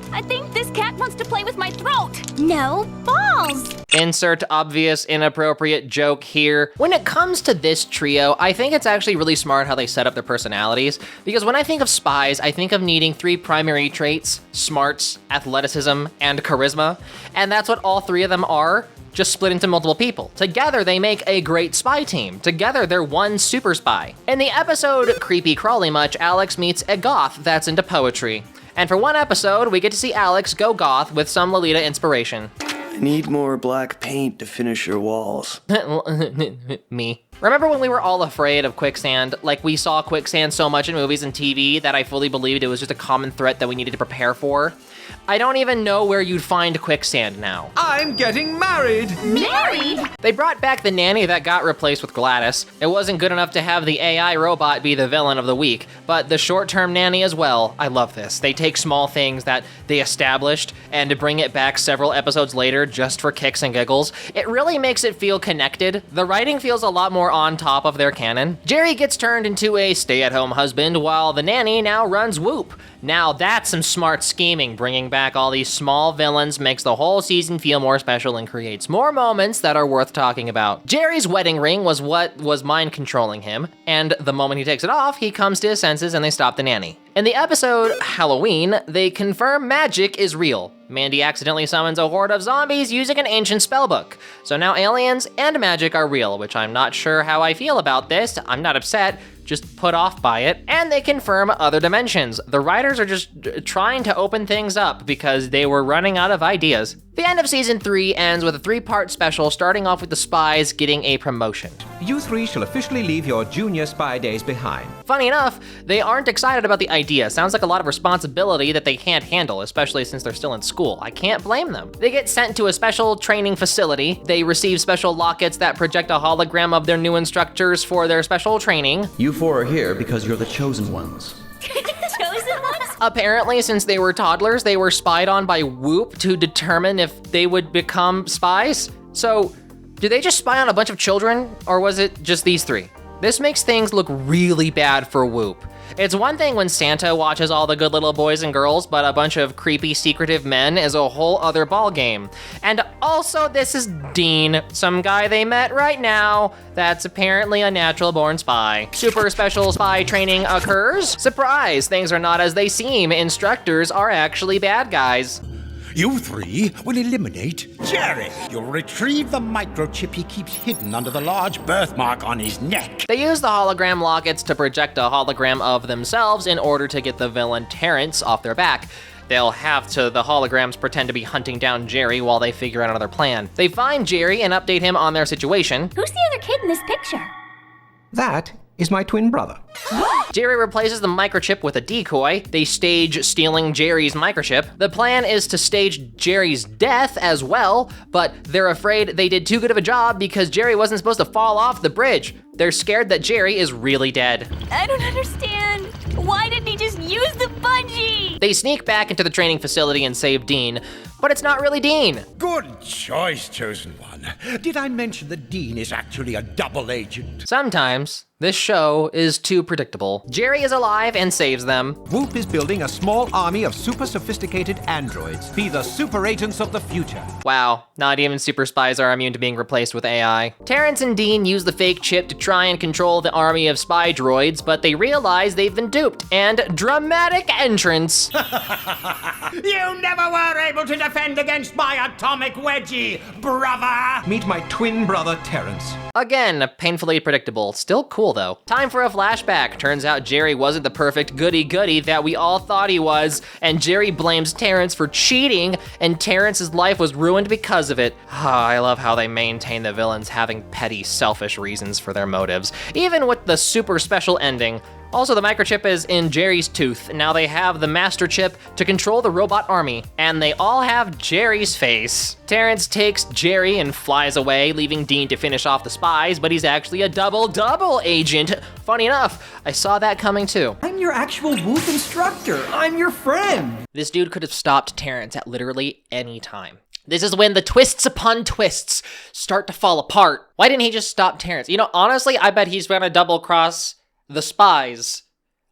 S4: I think this cat wants to play with my throat. No, balls.
S1: Insert obvious inappropriate joke here. When it comes to this trio, I think it's actually really smart how they set up their personalities, because when I think of spies, I think of needing 3 primary traits: smarts, athleticism, and charisma, and that's what all 3 of them are, just split into multiple people. Together, they make a great spy team. Together, they're one super spy. In the episode Creepy Crawly Much, Alex meets a goth that's into poetry. And for one episode, we get to see Alex go goth with some Lolita inspiration.
S16: I need more black paint to finish your walls.
S1: Me. Remember when we were all afraid of quicksand? Like, we saw quicksand so much in movies and TV that I fully believed it was just a common threat that we needed to prepare for? I don't even know where you'd find quicksand now.
S15: I'm getting married!
S4: Married?
S1: They brought back the nanny that got replaced with Gladys. It wasn't good enough to have the AI robot be the villain of the week, but the short-term nanny as well. I love this. They take small things that they established and bring it back several episodes later just for kicks and giggles. It really makes it feel connected. The writing feels a lot more on top of their canon. Jerry gets turned into a stay-at-home husband while the nanny now runs Whoop. Now that's some smart scheming. Bringing back all these small villains makes the whole season feel more special and creates more moments that are worth talking about. Jerry's wedding ring was what was mind controlling him, and the moment he takes it off, he comes to his senses and they stop the nanny. In the episode Halloween, they confirm magic is real. Mandy accidentally summons a horde of zombies using an ancient spellbook. So now aliens and magic are real, which I'm not sure how I feel about this. I'm not upset, just put off by it. And they confirm other dimensions. The writers are just trying to open things up because they were running out of ideas. The end of season 3 ends with a 3-part special starting off with the spies getting a promotion.
S15: You 3 shall officially leave your junior spy days behind.
S1: Funny enough, they aren't excited about the idea. Sounds like a lot of responsibility that they can't handle, especially since they're still in school. I can't blame them. They get sent to a special training facility. They receive special lockets that project a hologram of their new instructors for their special training.
S16: You 4 are here because you're the chosen ones.
S9: Chosen ones?
S1: Apparently, since they were toddlers, they were spied on by Whoop to determine if they would become spies. So, did they just spy on a bunch of children, or was it just these 3? This makes things look really bad for Whoop. It's one thing when Santa watches all the good little boys and girls, but a bunch of creepy, secretive men is a whole other ballgame. And also, this is Dean, some guy they met right now that's apparently a natural-born spy. Super special spy training occurs. Surprise, things are not as they seem. Instructors are actually bad guys.
S17: You 3 will eliminate Jerry. You'll retrieve the microchip he keeps hidden under the large birthmark on his neck.
S1: They use the hologram lockets to project a hologram of themselves in order to get the villain Terrence off their back. They'll have the holograms pretend to be hunting down Jerry while they figure out another plan. They find Jerry and update him on their situation.
S9: Who's the other kid in this picture?
S15: That is my twin brother.
S1: Jerry replaces the microchip with a decoy. They stage stealing Jerry's microchip. The plan is to stage Jerry's death as well, but they're afraid they did too good of a job because Jerry wasn't supposed to fall off the bridge. They're scared that Jerry is really dead.
S9: I don't understand. Why didn't he just use the bungee?
S1: They sneak back into the training facility and save Dean, but it's not really Dean.
S17: Good choice, chosen one. Did I mention that Dean is actually a double agent?
S1: Sometimes this show is too predictable. Jerry is alive and saves them.
S15: Whoop is building a small army of super sophisticated androids. Be the super agents of the future.
S1: Wow, not even super spies are immune to being replaced with AI. Terrence and Dean use the fake chip to try and control the army of spy droids, but they realize they've been duped, and dramatic entrance.
S17: You never were able to defend against my atomic wedgie, brother!
S15: Meet my twin brother, Terrence.
S1: Again, painfully predictable. Still cool though. Time for a flashback. Turns out Jerry wasn't the perfect goody-goody that we all thought he was, and Jerry blames Terrence for cheating, and Terrence's life was ruined because of it. I love how they maintain the villains having petty, selfish reasons for their motives, even with the super special ending. Also, the microchip is in Jerry's tooth. Now they have the master chip to control the robot army, and they all have Jerry's face. Terrence takes Jerry and flies away, leaving Dean to finish off the spies, but he's actually a double agent. Funny enough, I saw that coming too.
S10: I'm your actual Whoop instructor. I'm your friend.
S1: This dude could have stopped Terrence at literally any time. This is when the twists upon twists start to fall apart. Why didn't he just stop Terrence? You know, honestly, I bet he's gonna double cross the spies.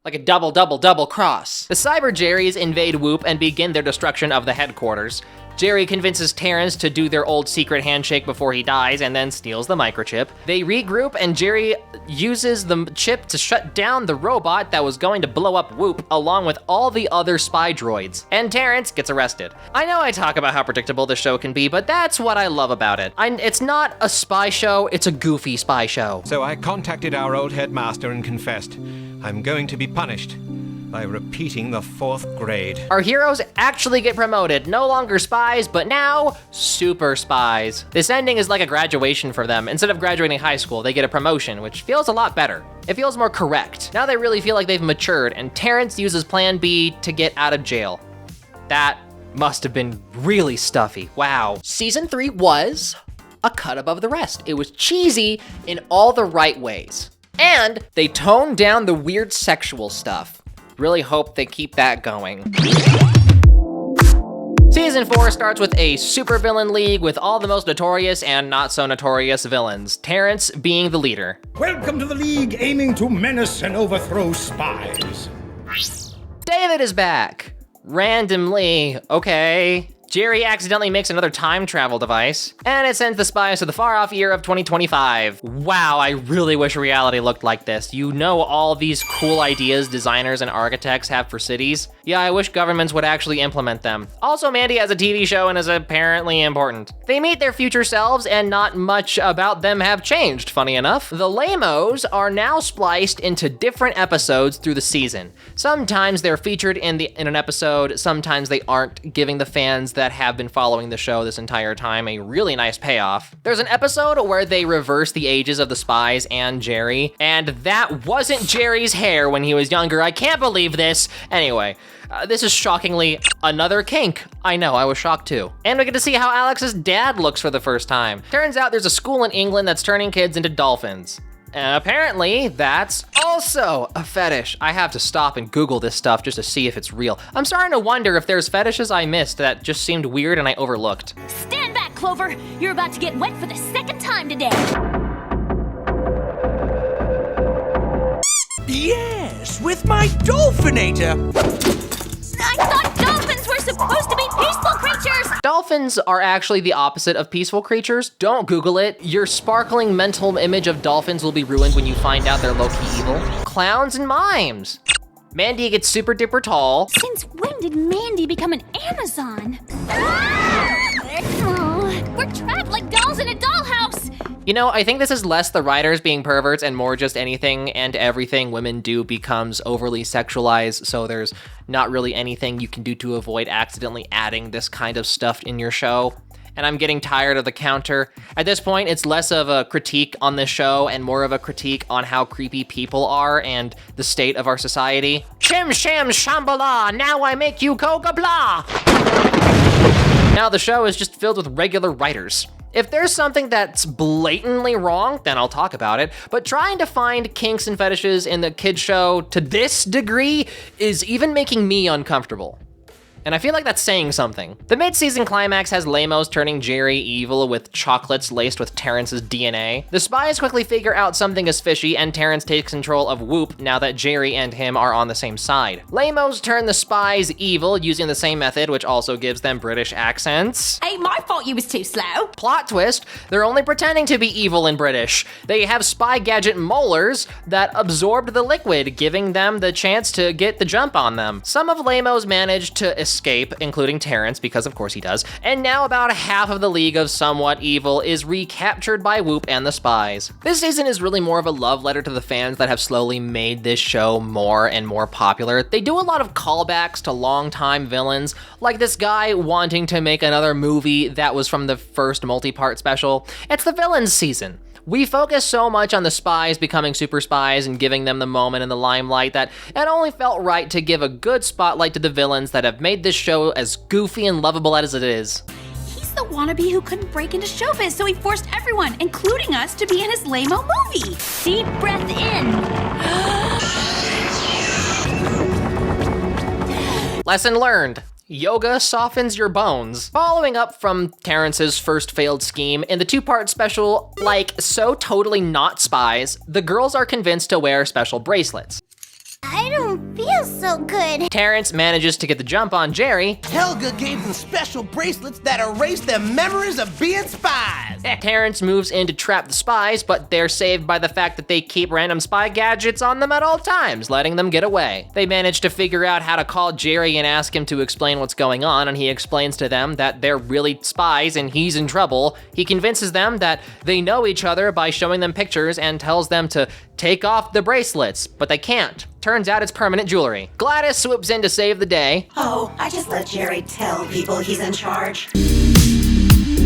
S1: Like a double cross. The Cyber Jerrys invade Whoop and begin their destruction of the headquarters. Jerry convinces Terrence to do their old secret handshake before he dies and then steals the microchip. They regroup and Jerry uses the chip to shut down the robot that was going to blow up Whoop along with all the other spy droids. And Terrence gets arrested. I know I talk about how predictable the show can be, but that's what I love about it. It's not a spy show, it's a goofy spy show.
S15: So I contacted our old headmaster and confessed. I'm going to be punished by repeating the 4th grade.
S1: Our heroes actually get promoted, no longer spies, but now super spies. This ending is like a graduation for them. Instead of graduating high school, they get a promotion, which feels a lot better. It feels more correct. Now they really feel like they've matured, and Terrence uses Plan B to get out of jail. That must have been really stuffy. Wow. Season 3 was a cut above the rest. It was cheesy in all the right ways. And they toned down the weird sexual stuff. Really hope they keep that going. Season 4 starts with a supervillain league with all the most notorious and not so notorious villains, Terrence being the leader.
S17: Welcome to the league aiming to menace and overthrow spies.
S1: David is back. Randomly, okay. Jerry accidentally makes another time travel device, and it sends the spies to the far-off year of 2025. Wow, I really wish reality looked like this. You know all these cool ideas designers and architects have for cities? Yeah, I wish governments would actually implement them. Also, Mandy has a TV show and is apparently important. They meet their future selves, and not much about them have changed, funny enough. The Lamos are now spliced into different episodes through the season. Sometimes they're featured in an episode, sometimes they aren't, giving the fans that have been following the show this entire time a really nice payoff. There's an episode where they reverse the ages of the spies and Jerry, and that wasn't Jerry's hair when he was younger. I can't believe this. Anyway, this is shockingly another kink. I know, I was shocked too. And we get to see how Alex's dad looks for the first time. Turns out there's a school in England that's turning kids into dolphins. And apparently, that's also a fetish. I have to stop and Google this stuff just to see if it's real. I'm starting to wonder if there's fetishes I missed that just seemed weird and I overlooked.
S9: Stand back, Clover. You're about to get wet for the second time today.
S3: Yes, with my Dolphinator.
S9: I thought dolphins were supposed to be peaceful creatures.
S1: Dolphins are actually the opposite of peaceful creatures. Don't Google it. Your sparkling mental image of dolphins will be ruined when you find out they're low-key evil. Clowns and mimes. Mandy gets super duper tall.
S4: Since when did Mandy become an Amazon? Oh, we're trapped like dolls in a dollhouse.
S1: You know, I think this is less the writers being perverts and more just anything and everything women do becomes overly sexualized, so there's not really anything you can do to avoid accidentally adding this kind of stuff in your show. And I'm getting tired of the counter. At this point, it's less of a critique on this show and more of a critique on how creepy people are and the state of our society. Shim sham shambhala, now I make you coca blah! Now the show is just filled with regular writers. If there's something that's blatantly wrong, then I'll talk about it, but trying to find kinks and fetishes in the kids show to this degree is even making me uncomfortable. And I feel like that's saying something. The mid-season climax has Lamos turning Jerry evil with chocolates laced with Terrence's DNA. The spies quickly figure out something is fishy, and Terrence takes control of Whoop now that Jerry and him are on the same side. Lamos turn the spies evil using the same method, which also gives them British accents.
S11: Ain't my fault you was too slow.
S1: Plot twist, they're only pretending to be evil and British. They have spy gadget molars that absorbed the liquid, giving them the chance to get the jump on them. Some of Lamos managed to escape, including Terrence, because of course he does, and now about half of the League of Somewhat Evil is recaptured by Whoop and the spies. This season is really more of a love letter to the fans that have slowly made this show more and more popular. They do a lot of callbacks to longtime villains, like this guy wanting to make another movie that was from the first multi-part special. It's the villains season. We focus so much on the spies becoming super spies and giving them the moment in the limelight that it only felt right to give a good spotlight to the villains that have made this show as goofy and lovable as it is.
S11: He's the wannabe who couldn't break into showbiz, so he forced everyone, including us, to be in his lame-o movie.
S9: Deep breath in.
S1: Lesson learned. Yoga softens your bones. Following up from Terrence's first failed scheme, in the two-part special, like So Totally Not Spies, the girls are convinced to wear special bracelets.
S2: I don't feel so good.
S1: Terrence manages to get the jump on Jerry.
S10: Helga gave them special bracelets that erase their memories of being spies.
S1: Terrence moves in to trap the spies, but they're saved by the fact that they keep random spy gadgets on them at all times, letting them get away. They manage to figure out how to call Jerry and ask him to explain what's going on, and he explains to them that they're really spies and he's in trouble. He convinces them that they know each other by showing them pictures and tells them to take off the bracelets, but they can't. Turns out it's permanent jewelry. Gladys swoops in to save the day.
S13: Oh, I just let Jerry tell people he's in charge.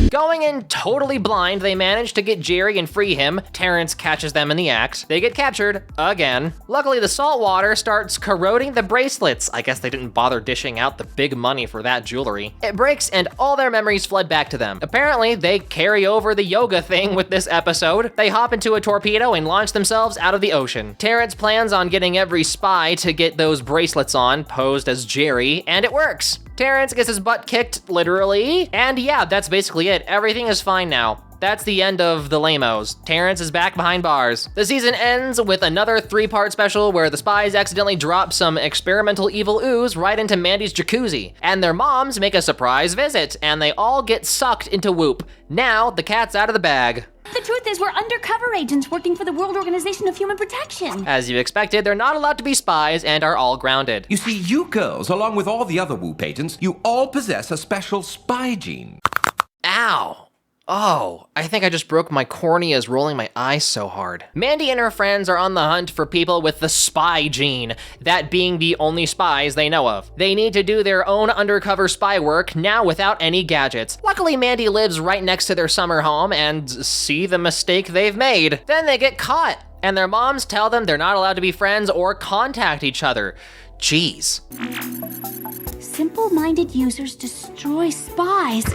S1: Going in totally blind, they manage to get Jerry and free him. Terrence catches them in the act. They get captured again. Luckily, the salt water starts corroding the bracelets. I guess they didn't bother dishing out the big money for that jewelry. It breaks and all their memories flood back to them. Apparently, they carry over the yoga thing with this episode. They hop into a torpedo and launch themselves out of the ocean. Terrence plans on getting every spy to get those bracelets on, posed as Jerry, and it works. Terrence gets his butt kicked, literally, and yeah, that's basically it. Everything is fine now. that's the end of the lamos. Terrence is back behind bars. The season ends with another 3-part special where the spies accidentally drop some experimental evil ooze right into Mandy's jacuzzi, and their moms make a surprise visit, and they all get sucked into Whoop. Now, the cat's out of the bag.
S11: The truth is, we're undercover agents working for the World Organization of Human Protection.
S1: As you expected, they're not allowed to be spies and are all grounded.
S15: You see, you girls, along with all the other Whoop agents, you all possess a special spy gene.
S1: Ow. Oh, I think I just broke my corneas rolling my eyes so hard. Mandy and her friends are on the hunt for people with the spy gene, that being the only spies they know of. They need to do their own undercover spy work, now without any gadgets. Luckily, Mandy lives right next to their summer home and see the mistake they've made. Then they get caught, and their moms tell them they're not allowed to be friends or contact each other. Jeez.
S11: Simple-minded users destroy spies.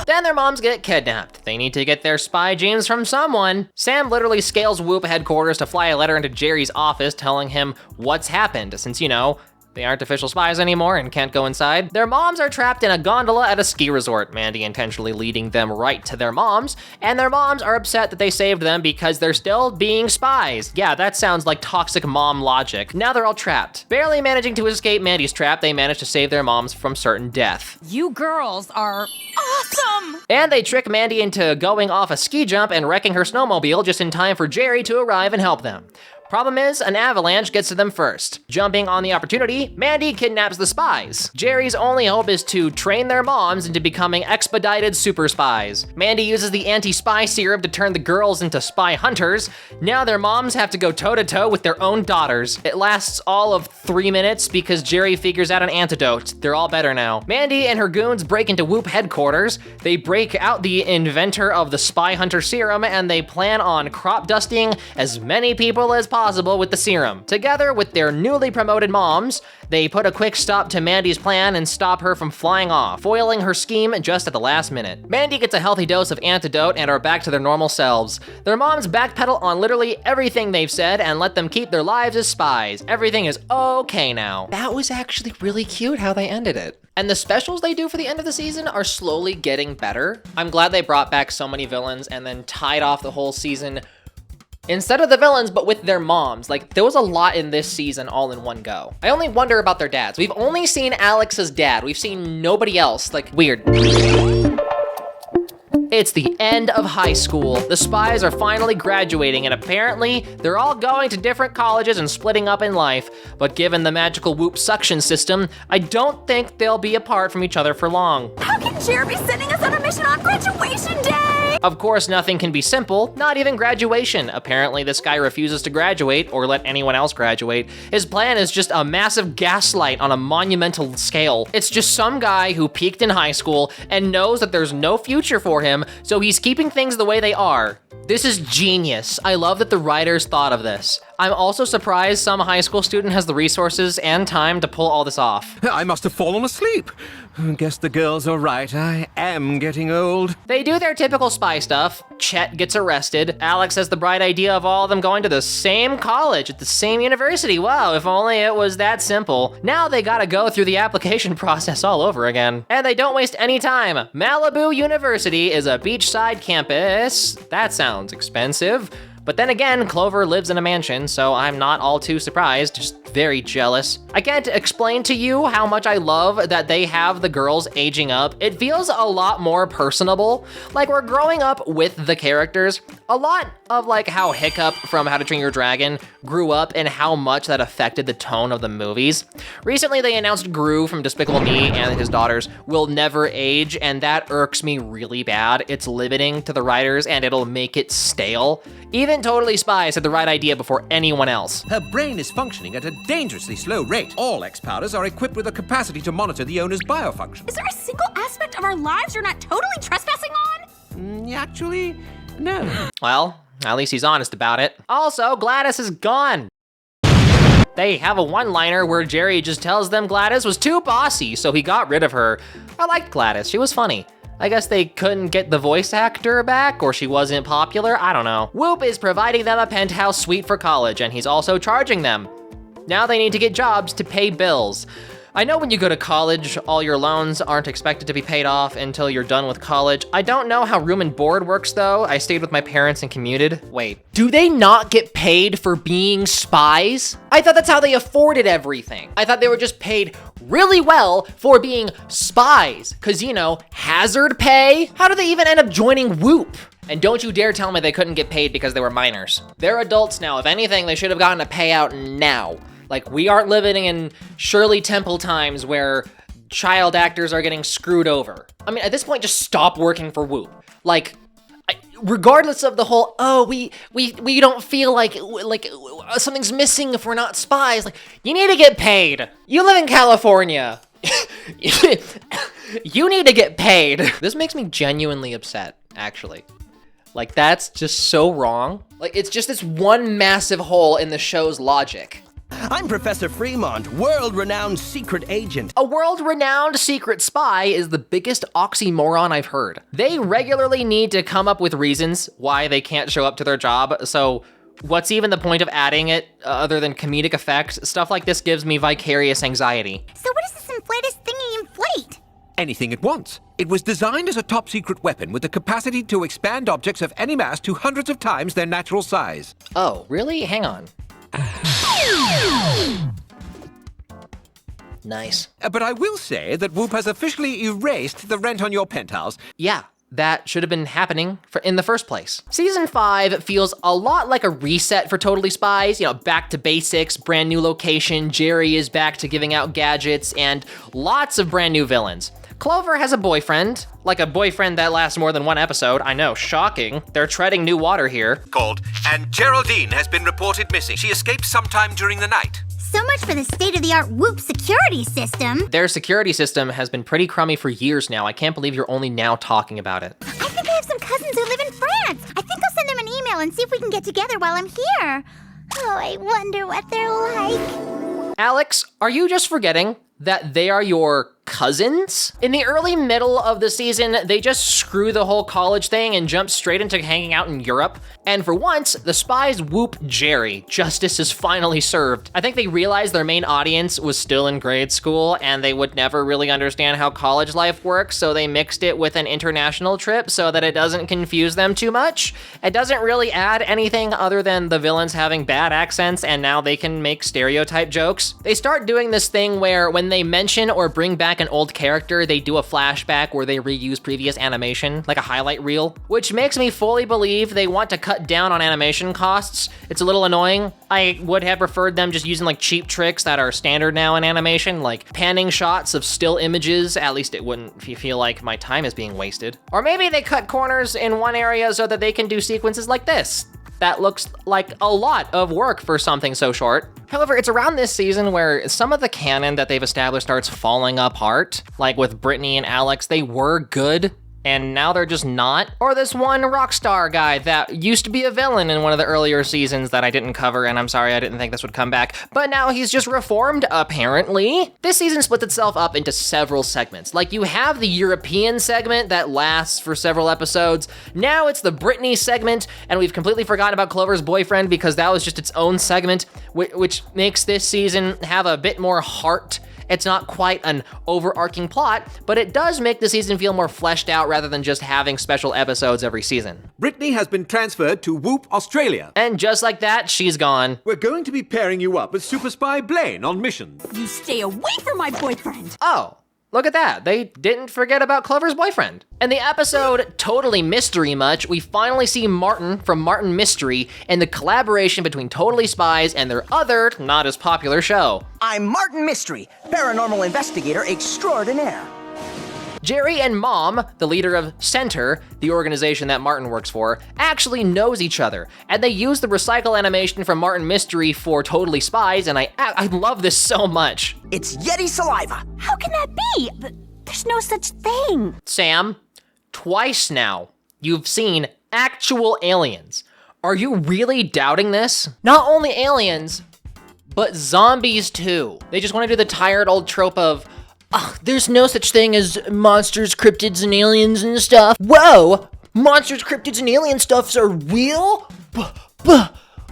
S1: Then their moms get kidnapped. They need to get their spy genes from someone. Sam literally scales Whoop headquarters to fly a letter into Jerry's office telling him what's happened, since, you know, they aren't official spies anymore and can't go inside. Their moms are trapped in a gondola at a ski resort, Mandy intentionally leading them right to their moms, and their moms are upset that they saved them because they're still being spies. Yeah, that sounds like toxic mom logic. Now they're all trapped. Barely managing to escape Mandy's trap, they manage to save their moms from certain death.
S18: You girls are awesome!
S1: And they trick Mandy into going off a ski jump and wrecking her snowmobile just in time for Jerry to arrive and help them. Problem is, an avalanche gets to them first. Jumping on the opportunity, Mandy kidnaps the spies. Jerry's only hope is to train their moms into becoming expedited super spies. Mandy uses the anti-spy serum to turn the girls into spy hunters. Now their moms have to go toe-to-toe with their own daughters. It lasts all of 3 minutes because Jerry figures out an antidote. They're all better now. Mandy and her goons break into Whoop headquarters. They break out the inventor of the spy hunter serum, and they plan on crop dusting as many people as possible with the serum. Together with their newly promoted moms, they put a quick stop to Mandy's plan and stop her from flying off, foiling her scheme just at the last minute. Mandy gets a healthy dose of antidote and are back to their normal selves. Their moms backpedal on literally everything they've said and let them keep their lives as spies. Everything is okay now. That was actually really cute how they ended it. And the specials they do for the end of the season are slowly getting better. I'm glad they brought back so many villains and then tied off the whole season instead of the villains, but with their moms. Like, there was a lot in this season all in one go. I only wonder about their dads. We've only seen Alex's dad. We've seen nobody else. Like, weird. It's the end of high school. The spies are finally graduating, and apparently they're all going to different colleges and splitting up in life. But given the magical Whoop suction system, I don't think they'll be apart from each other for long.
S18: How can Jerry be sending us on a mission on graduation day?
S1: Of course, nothing can be simple, not even graduation. Apparently, this guy refuses to graduate or let anyone else graduate. His plan is just a massive gaslight on a monumental scale. It's just some guy who peaked in high school and knows that there's no future for him, so he's keeping things the way they are. This is genius. I love that the writers thought of this. I'm also surprised some high school student has the resources and time to pull all this off.
S15: I must have fallen asleep. Guess the girls are right. I am getting old.
S1: They do their typical spy stuff. Chet gets arrested. Alex has the bright idea of all of them going to the same college at the same university. Wow, if only it was that simple. Now they gotta go through the application process all over again. And they don't waste any time. Malibu University is a beachside campus. That sounds expensive. But then again, Clover lives in a mansion, so I'm not all too surprised, just very jealous. I can't explain to you how much I love that they have the girls aging up. It feels a lot more personable, like we're growing up with the characters. A lot of like how Hiccup from How to Train Your Dragon grew up and how much that affected the tone of the movies. Recently, they announced Gru from Despicable Me and his daughters will never age, and that irks me really bad. It's limiting to the writers and it'll make it stale. Even Totally Spies had the right idea before anyone else.
S15: Her brain is functioning at a dangerously slow rate. All X-Powders are equipped with a capacity to monitor the owner's biofunction.
S11: Is there a single aspect of our lives you're not totally trespassing on?
S15: Actually, no.
S1: Well, at least he's honest about it. Also, Gladys is gone. They have a one-liner where Jerry just tells them Gladys was too bossy, so he got rid of her. I liked Gladys, she was funny. I guess they couldn't get the voice actor back, or she wasn't popular, I don't know. Whoop is providing them a penthouse suite for college, and he's also charging them. Now they need to get jobs to pay bills. I know when you go to college, all your loans aren't expected to be paid off until you're done with college. I don't know how room and board works though. I stayed with my parents and commuted. Wait, do they not get paid for being spies? I thought that's how they afforded everything. I thought they were just paid really well for being spies. Cause you know, hazard pay? How do they even end up joining Whoop? And don't you dare tell me they couldn't get paid because they were minors. They're adults now. If anything, they should have gotten a payout now. Like, we aren't living in Shirley Temple times where child actors are getting screwed over. I mean, at this point, just stop working for Whoop. Like, regardless of the whole, oh, we don't feel like something's missing if we're not spies. Like, you need to get paid. You live in California. You need to get paid. This makes me genuinely upset, actually. Like, that's just so wrong. Like, it's just this one massive hole in the show's logic.
S10: I'm Professor Fremont, world-renowned secret agent.
S1: A world-renowned secret spy is the biggest oxymoron I've heard. They regularly need to come up with reasons why they can't show up to their job, so what's even the point of adding it other than comedic effect? Stuff like this gives me vicarious anxiety.
S18: So what does this inflatus thingy inflate?
S15: Anything it wants. It was designed as a top-secret weapon with the capacity to expand objects of any mass to hundreds of times their natural size.
S1: Oh, really? Hang on. Nice.
S15: But I will say that Whoop has officially erased the rent on your penthouse.
S1: Yeah, that should have been happening in the first place. Season 5 feels a lot like a reset for Totally Spies. You know, back to basics, brand new location, Jerry is back to giving out gadgets, and lots of brand new villains. Clover has a boyfriend, like a boyfriend that lasts more than one episode. I know, shocking. They're treading new water here.
S15: Called, and Geraldine has been reported missing. She escaped sometime during the night.
S18: So much for the state-of-the-art Whoop security system.
S1: Their security system has been pretty crummy for years now. I can't believe you're only now talking about it.
S18: I think I have some cousins who live in France. I think I'll send them an email and see if we can get together while I'm here. Oh, I wonder what they're like.
S1: Alex, are you just forgetting that they are your cousins? In the early middle of the season, they just screw the whole college thing and jump straight into hanging out in Europe. And for once, the spies whoop Jerry. Justice is finally served. I think they realized their main audience was still in grade school and they would never really understand how college life works, so they mixed it with an international trip so that it doesn't confuse them too much. It doesn't really add anything other than the villains having bad accents and now they can make stereotype jokes. They start doing this thing where when they mention or bring back an old character, they do a flashback where they reuse previous animation, like a highlight reel, which makes me fully believe they want to cut down on animation costs. It's a little annoying. I would have preferred them just using like cheap tricks that are standard now in animation, like panning shots of still images. At least it wouldn't feel like my time is being wasted. Or maybe they cut corners in one area so that they can do sequences like this. That looks like a lot of work for something so short. However, it's around this season where some of the canon that they've established starts falling apart. Like with Brittany and Alex, they were good, and now they're just not. Or this one rock star guy that used to be a villain in one of the earlier seasons that I didn't cover, and I'm sorry, I didn't think this would come back, but now he's just reformed, apparently. This season splits itself up into several segments. Like, you have the European segment that lasts for several episodes. Now it's the Brittany segment, and we've completely forgotten about Clover's boyfriend because that was just its own segment, which makes this season have a bit more heart. It's not quite an overarching plot, but it does make the season feel more fleshed out rather than just having special episodes every season.
S15: Brittany has been transferred to Whoop, Australia.
S1: And just like that, she's gone.
S15: We're going to be pairing you up with Super Spy Blaine on mission.
S18: You stay away from my boyfriend.
S1: Oh. Look at that, they didn't forget about Clover's boyfriend. In the episode Totally Mystery Much, we finally see Martin from Martin Mystery and the collaboration between Totally Spies and their other, not as popular show.
S10: I'm Martin Mystery, paranormal investigator extraordinaire.
S1: Jerry and Mom, the leader of Center, the organization that Martin works for, actually knows each other, and they use the recycle animation from Martin Mystery for Totally Spies, and I love this so much.
S10: It's Yeti saliva.
S18: How can that be? There's no such thing.
S1: Sam, twice now, you've seen actual aliens. Are you really doubting this? Not only aliens, but zombies too. They just want to do the tired old trope of, there's no such thing as monsters, cryptids, and aliens and stuff. Whoa! Monsters, cryptids, and alien stuffs are real?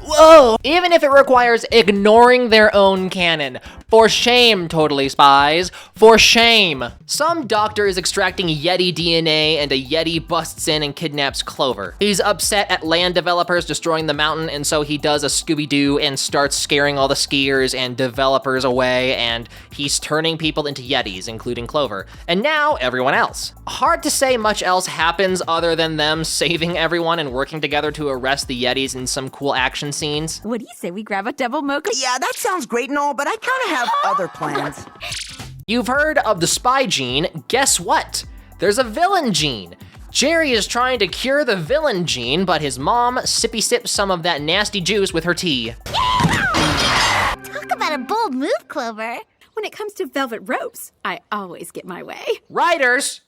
S1: Whoa! Even if it requires ignoring their own canon. For shame, Totally Spies. For shame. Some doctor is extracting Yeti DNA and a Yeti busts in and kidnaps Clover. He's upset at land developers destroying the mountain, and so he does a Scooby-Doo and starts scaring all the skiers and developers away, and he's turning people into Yetis, including Clover. And now, everyone else. Hard to say much else happens other than them saving everyone and working together to arrest the Yetis in some cool action scenes.
S19: What do you say we grab a double mocha?
S20: Yeah, that sounds great and all, but I kind of have other plans.
S1: You've heard of the spy gene. Guess what? There's a villain gene. Jerry is trying to cure the villain gene, but his mom sippy sips some of that nasty juice with her tea.
S18: Talk about a bold move, Clover.
S11: When it comes to velvet ropes, I always get my way.
S1: Writers!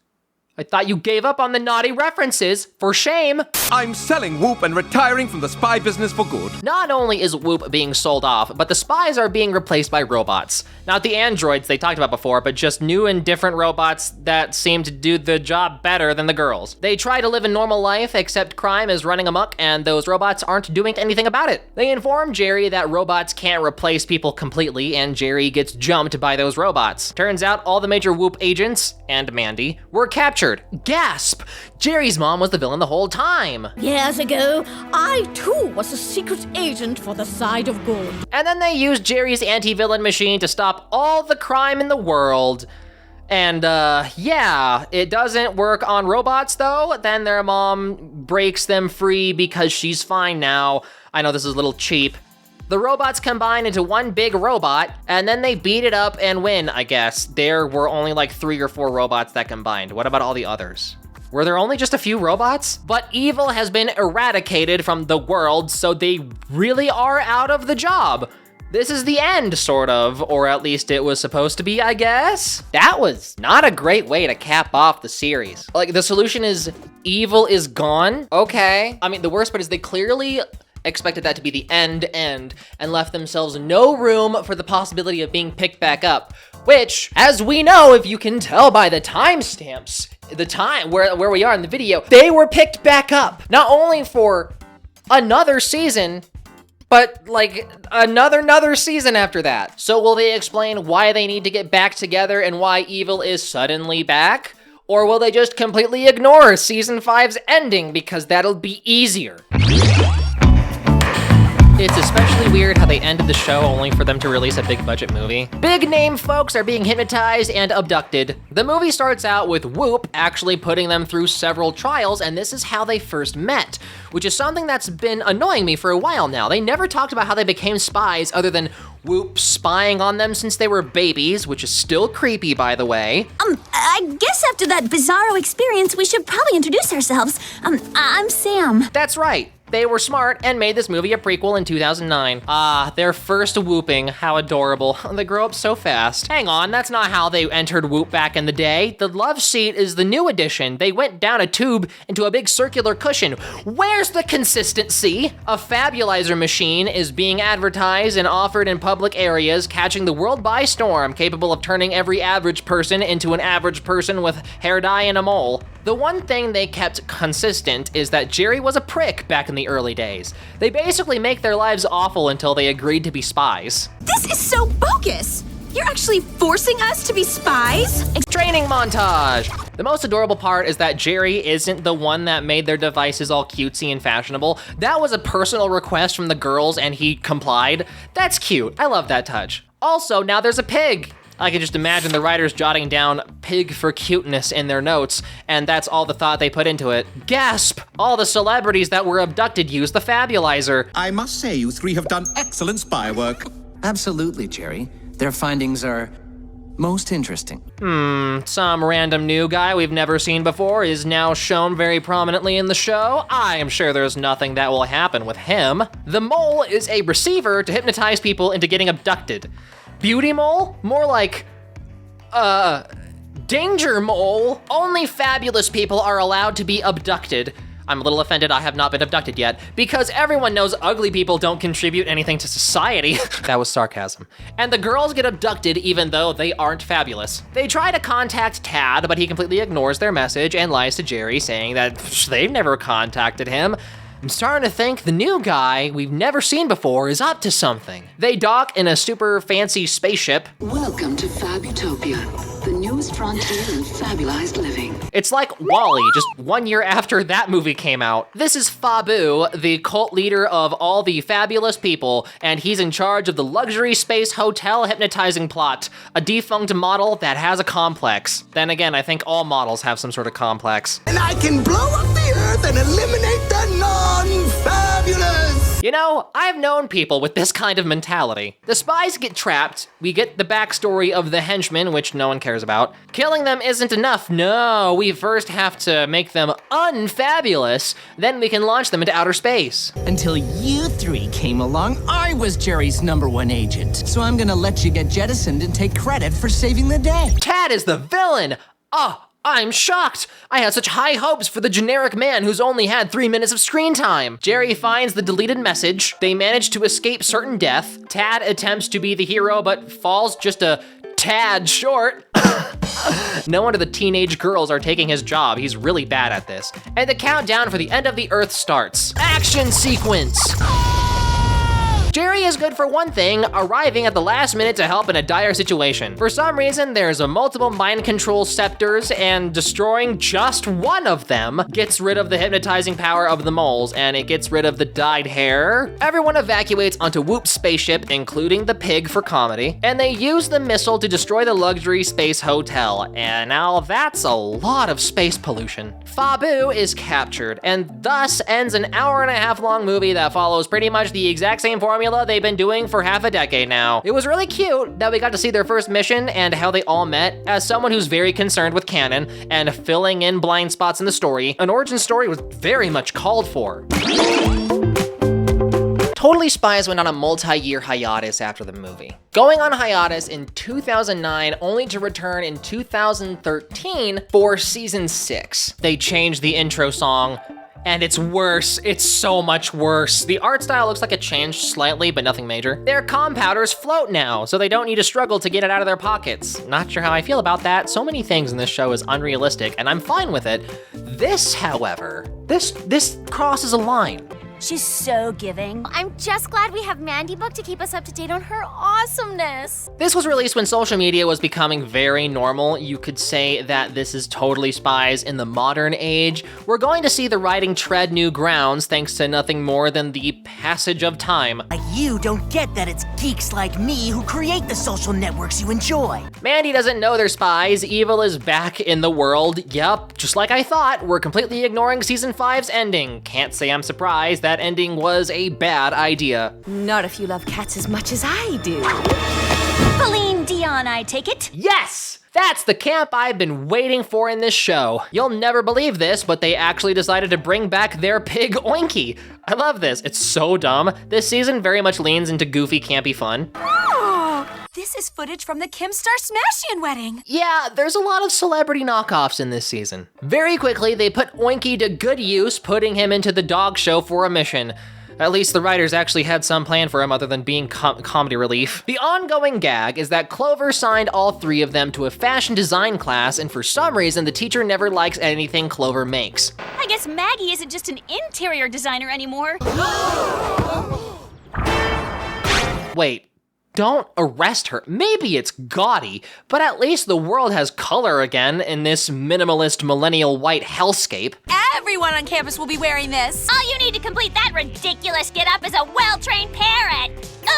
S1: I thought you gave up on the naughty references. For shame.
S15: I'm selling Whoop and retiring from the spy business for good.
S1: Not only is Whoop being sold off, but the spies are being replaced by robots. Not the androids they talked about before, but just new and different robots that seem to do the job better than the girls. They try to live a normal life, except crime is running amok, and those robots aren't doing anything about it. They inform Jerry that robots can't replace people completely, and Jerry gets jumped by those robots. Turns out all the major Whoop agents, and Mandy, were captured. Gasp! Jerry's mom was the villain the whole time.
S9: Years ago, I too was a secret agent for the side of good.
S1: And then they used Jerry's anti-villain machine to stop all the crime in the world. And yeah, it doesn't work on robots though. Then their mom breaks them free because she's fine now. I know this is a little cheap. The robots combine into one big robot, and then they beat it up and win, I guess. There were only like 3 or 4 robots that combined. What about all the others? Were there only just a few robots? But evil has been eradicated from the world, so they really are out of the job. This is the end, sort of, or at least it was supposed to be, I guess. That was not a great way to cap off the series. Like, the solution is evil is gone. Okay. I mean, the worst part is they clearly expected that to be the end and left themselves no room for the possibility of being picked back up, which, as we know, if you can tell by the timestamps, the time where we are in the video, they were picked back up, not only for another season, but like another season after that. So will they explain why they need to get back together and why evil is suddenly back? Or will they just completely ignore season 5's ending because that'll be easier? It's especially weird how they ended the show only for them to release a big budget movie. Big name folks are being hypnotized and abducted. The movie starts out with Whoop actually putting them through several trials, and this is how they first met, which is something that's been annoying me for a while now. They never talked about how they became spies other than Whoop spying on them since they were babies, which is still creepy, by the way.
S4: I guess after that bizarro experience, we should probably introduce ourselves. I'm Sam.
S1: That's right. They were smart and made this movie a prequel in 2009. Ah, their first whooping. How adorable. They grow up so fast. Hang on, that's not how they entered Whoop back in the day. The love seat is the new edition. They went down a tube into a big circular cushion. Where's the consistency? A fabulizer machine is being advertised and offered in public areas, catching the world by storm, capable of turning every average person into an average person with hair dye and a mole. The one thing they kept consistent is that Jerry was a prick back in the early days. They basically make their lives awful until they agreed to be spies.
S19: This is so bogus! You're actually forcing us to be spies?
S1: Training montage! The most adorable part is that Jerry isn't the one that made their devices all cutesy and fashionable. That was a personal request from the girls and he complied. That's cute. I love that touch. Also, now there's a pig. I can just imagine the writers jotting down pig for cuteness in their notes, and that's all the thought they put into it. Gasp! All the celebrities that were abducted used the fabulizer.
S21: I must say you 3 have done excellent spy work.
S22: Absolutely, Jerry. Their findings are most interesting.
S1: Some random new guy we've never seen before is now shown very prominently in the show. I am sure there's nothing that will happen with him. The mole is a receiver to hypnotize people into getting abducted. Beauty mole? More like, danger mole. Only fabulous people are allowed to be abducted. I'm a little offended I have not been abducted yet, because everyone knows ugly people don't contribute anything to society. That was sarcasm. And the girls get abducted even though they aren't fabulous. They try to contact Tad, but he completely ignores their message and lies to Jerry, saying that they've never contacted him. I'm starting to think the new guy we've never seen before is up to something. They dock in a super fancy spaceship.
S7: Welcome to Fabutopia, the newest frontier in fabulized living.
S1: It's like WALL-E, just 1 year after that movie came out. This is Fabu, the cult leader of all the fabulous people, and he's in charge of the luxury space hotel hypnotizing plot, a defunct model that has a complex. Then again, I think all models have some sort of complex.
S10: And I can blow up the earth and eliminate the non-fabulous!
S1: You know, I've known people with this kind of mentality. The spies get trapped, we get the backstory of the henchmen, which no one cares about. Killing them isn't enough, no, we first have to make them unfabulous, then we can launch them into outer space.
S8: Until you three came along, I was Jerry's #1 agent, so I'm gonna let you get jettisoned and take credit for saving the day.
S1: Tad is the villain! I'm shocked! I had such high hopes for the generic man who's only had 3 minutes of screen time. Jerry finds the deleted message, they manage to escape certain death, Tad attempts to be the hero but falls just a tad short. No wonder the teenage girls are taking his job, he's really bad at this. And the countdown for the end of the Earth starts. Action sequence! Jerry is good for one thing, arriving at the last minute to help in a dire situation. For some reason, there's a multiple mind control scepters, and destroying just one of them gets rid of the hypnotizing power of the moles, and it gets rid of the dyed hair. Everyone evacuates onto Whoop's spaceship, including the pig for comedy, and they use the missile to destroy the luxury space hotel, and now that's a lot of space pollution. Fabu is captured, and thus ends an hour-and-a-half long movie that follows pretty much the exact same formula they've been doing for half a decade now. It was really cute that we got to see their first mission and how they all met. As someone who's very concerned with canon and filling in blind spots in the story, an origin story was very much called for. Totally Spies went on a multi-year hiatus after the movie, going on hiatus in 2009 only to return in 2013 for season 6. They changed the intro song, and it's worse. It's so much worse. The art style looks like it changed slightly, but nothing major. Their compowders float now, so they don't need to struggle to get it out of their pockets. Not sure how I feel about that. So many things in this show is unrealistic, and I'm fine with it. This, however, this crosses a line.
S2: She's so giving.
S18: I'm just glad we have Mandy Book to keep us up to date on her awesomeness.
S1: This was released when social media was becoming very normal. You could say that this is Totally Spies in the modern age. We're going to see the writing tread new grounds thanks to nothing more than the passage of time.
S23: Like you don't get that it's geeks like me who create the social networks you enjoy.
S1: Mandy doesn't know they're spies. Evil is back in the world. Yup, just like I thought, we're completely ignoring season 5's ending. Can't say I'm surprised that ending was a bad idea.
S2: Not if you love cats as much as I do. Pauline Dion, I take it?
S1: Yes! That's the camp I've been waiting for in this show. You'll never believe this, but they actually decided to bring back their pig Oinky. I love this, it's so dumb. This season very much leans into goofy, campy fun.
S19: This is footage from the Kim Kardashian wedding.
S1: Yeah, there's a lot of celebrity knockoffs in this season. Very quickly, they put Oinky to good use, putting him into the dog show for a mission. At least the writers actually had some plan for him other than being comedy relief. The ongoing gag is that Clover signed all 3 of them to a fashion design class, and for some reason, the teacher never likes anything Clover makes.
S2: I guess Maggie isn't just an interior designer anymore.
S1: Wait. Don't arrest her. Maybe it's gaudy, but at least the world has color again in this minimalist millennial white hellscape.
S19: Everyone on campus will be wearing this.
S2: All you need to complete that ridiculous get-up is a well-trained parrot.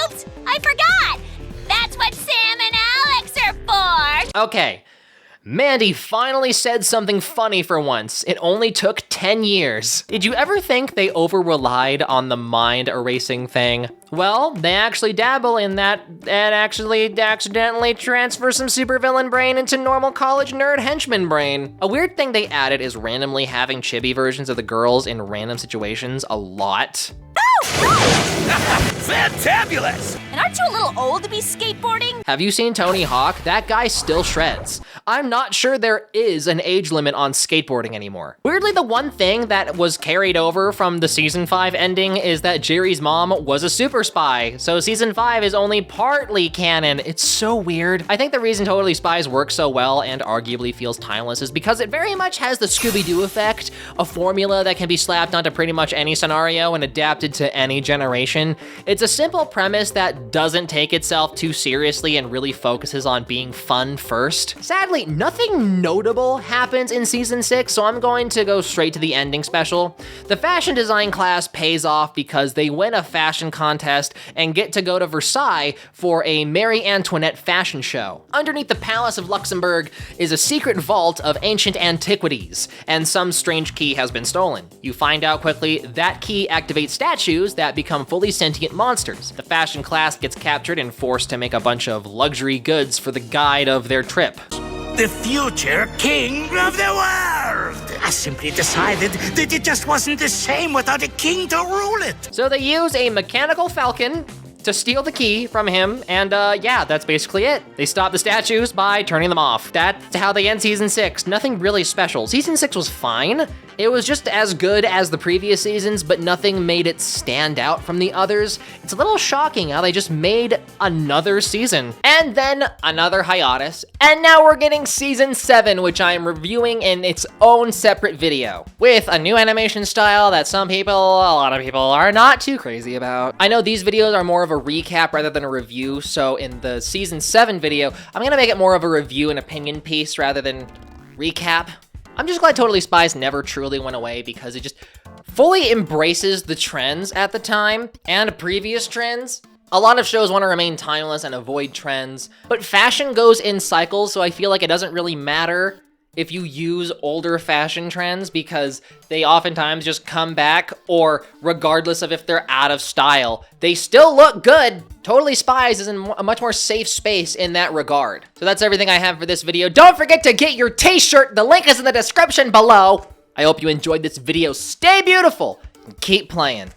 S2: Oops, I forgot. That's what Sam and Alex are for.
S1: Okay. Mandy finally said something funny for once. It only took 10 years. Did you ever think they over-relied on the mind erasing thing? Well, they actually dabble in that and actually accidentally transfer some supervillain brain into normal college nerd henchman brain. A weird thing they added is randomly having chibi versions of the girls in random situations a lot.
S5: Fantabulous!
S2: And aren't you a little old to be skateboarding?
S1: Have you seen Tony Hawk? That guy still shreds. I'm not sure there is an age limit on skateboarding anymore. Weirdly, the one thing that was carried over from the season 5 ending is that Jerry's mom was a super spy, so season 5 is only partly canon. It's so weird. I think the reason Totally Spies works so well and arguably feels timeless is because it very much has the Scooby-Doo effect, a formula that can be slapped onto pretty much any scenario and adapted to any generation. It's a simple premise that doesn't take itself too seriously and really focuses on being fun first. Sadly, nothing notable happens in season 6, so I'm going to go straight to the ending special. The fashion design class pays off because they win a fashion contest and get to go to Versailles for a Marie Antoinette fashion show. Underneath the Palace of Luxembourg is a secret vault of ancient antiquities, and some strange key has been stolen. You find out quickly that key activates statues that become fully sentient monsters. The fashion class gets captured and forced to make a bunch of luxury goods for the guide of their trip.
S5: The future king of the world! I simply decided that it just wasn't the same without a king to rule it!
S1: So they use a mechanical falcon to steal the key from him, and yeah, that's basically it. They stop the statues by turning them off. That's how they end season 6. Nothing really special. Season 6 was fine. It was just as good as the previous seasons, but nothing made it stand out from the others. It's a little shocking how they just made another season, and then another hiatus, and now we're getting season 7, which I am reviewing in its own separate video, with a new animation style that a lot of people are not too crazy about. I know these videos are more of a recap rather than a review, so in the season 7 video, I'm gonna make it more of a review and opinion piece rather than recap. I'm just glad Totally Spies never truly went away because it just fully embraces the trends at the time and previous trends. A lot of shows want to remain timeless and avoid trends, but fashion goes in cycles, so I feel like it doesn't really matter if you use older fashion trends because they oftentimes just come back, or regardless of if they're out of style, they still look good. Totally Spies is in a much more safe space in that regard. So that's everything I have for this video. Don't forget to get your t-shirt. The link is in the description below. I hope you enjoyed this video. Stay beautiful and keep playing.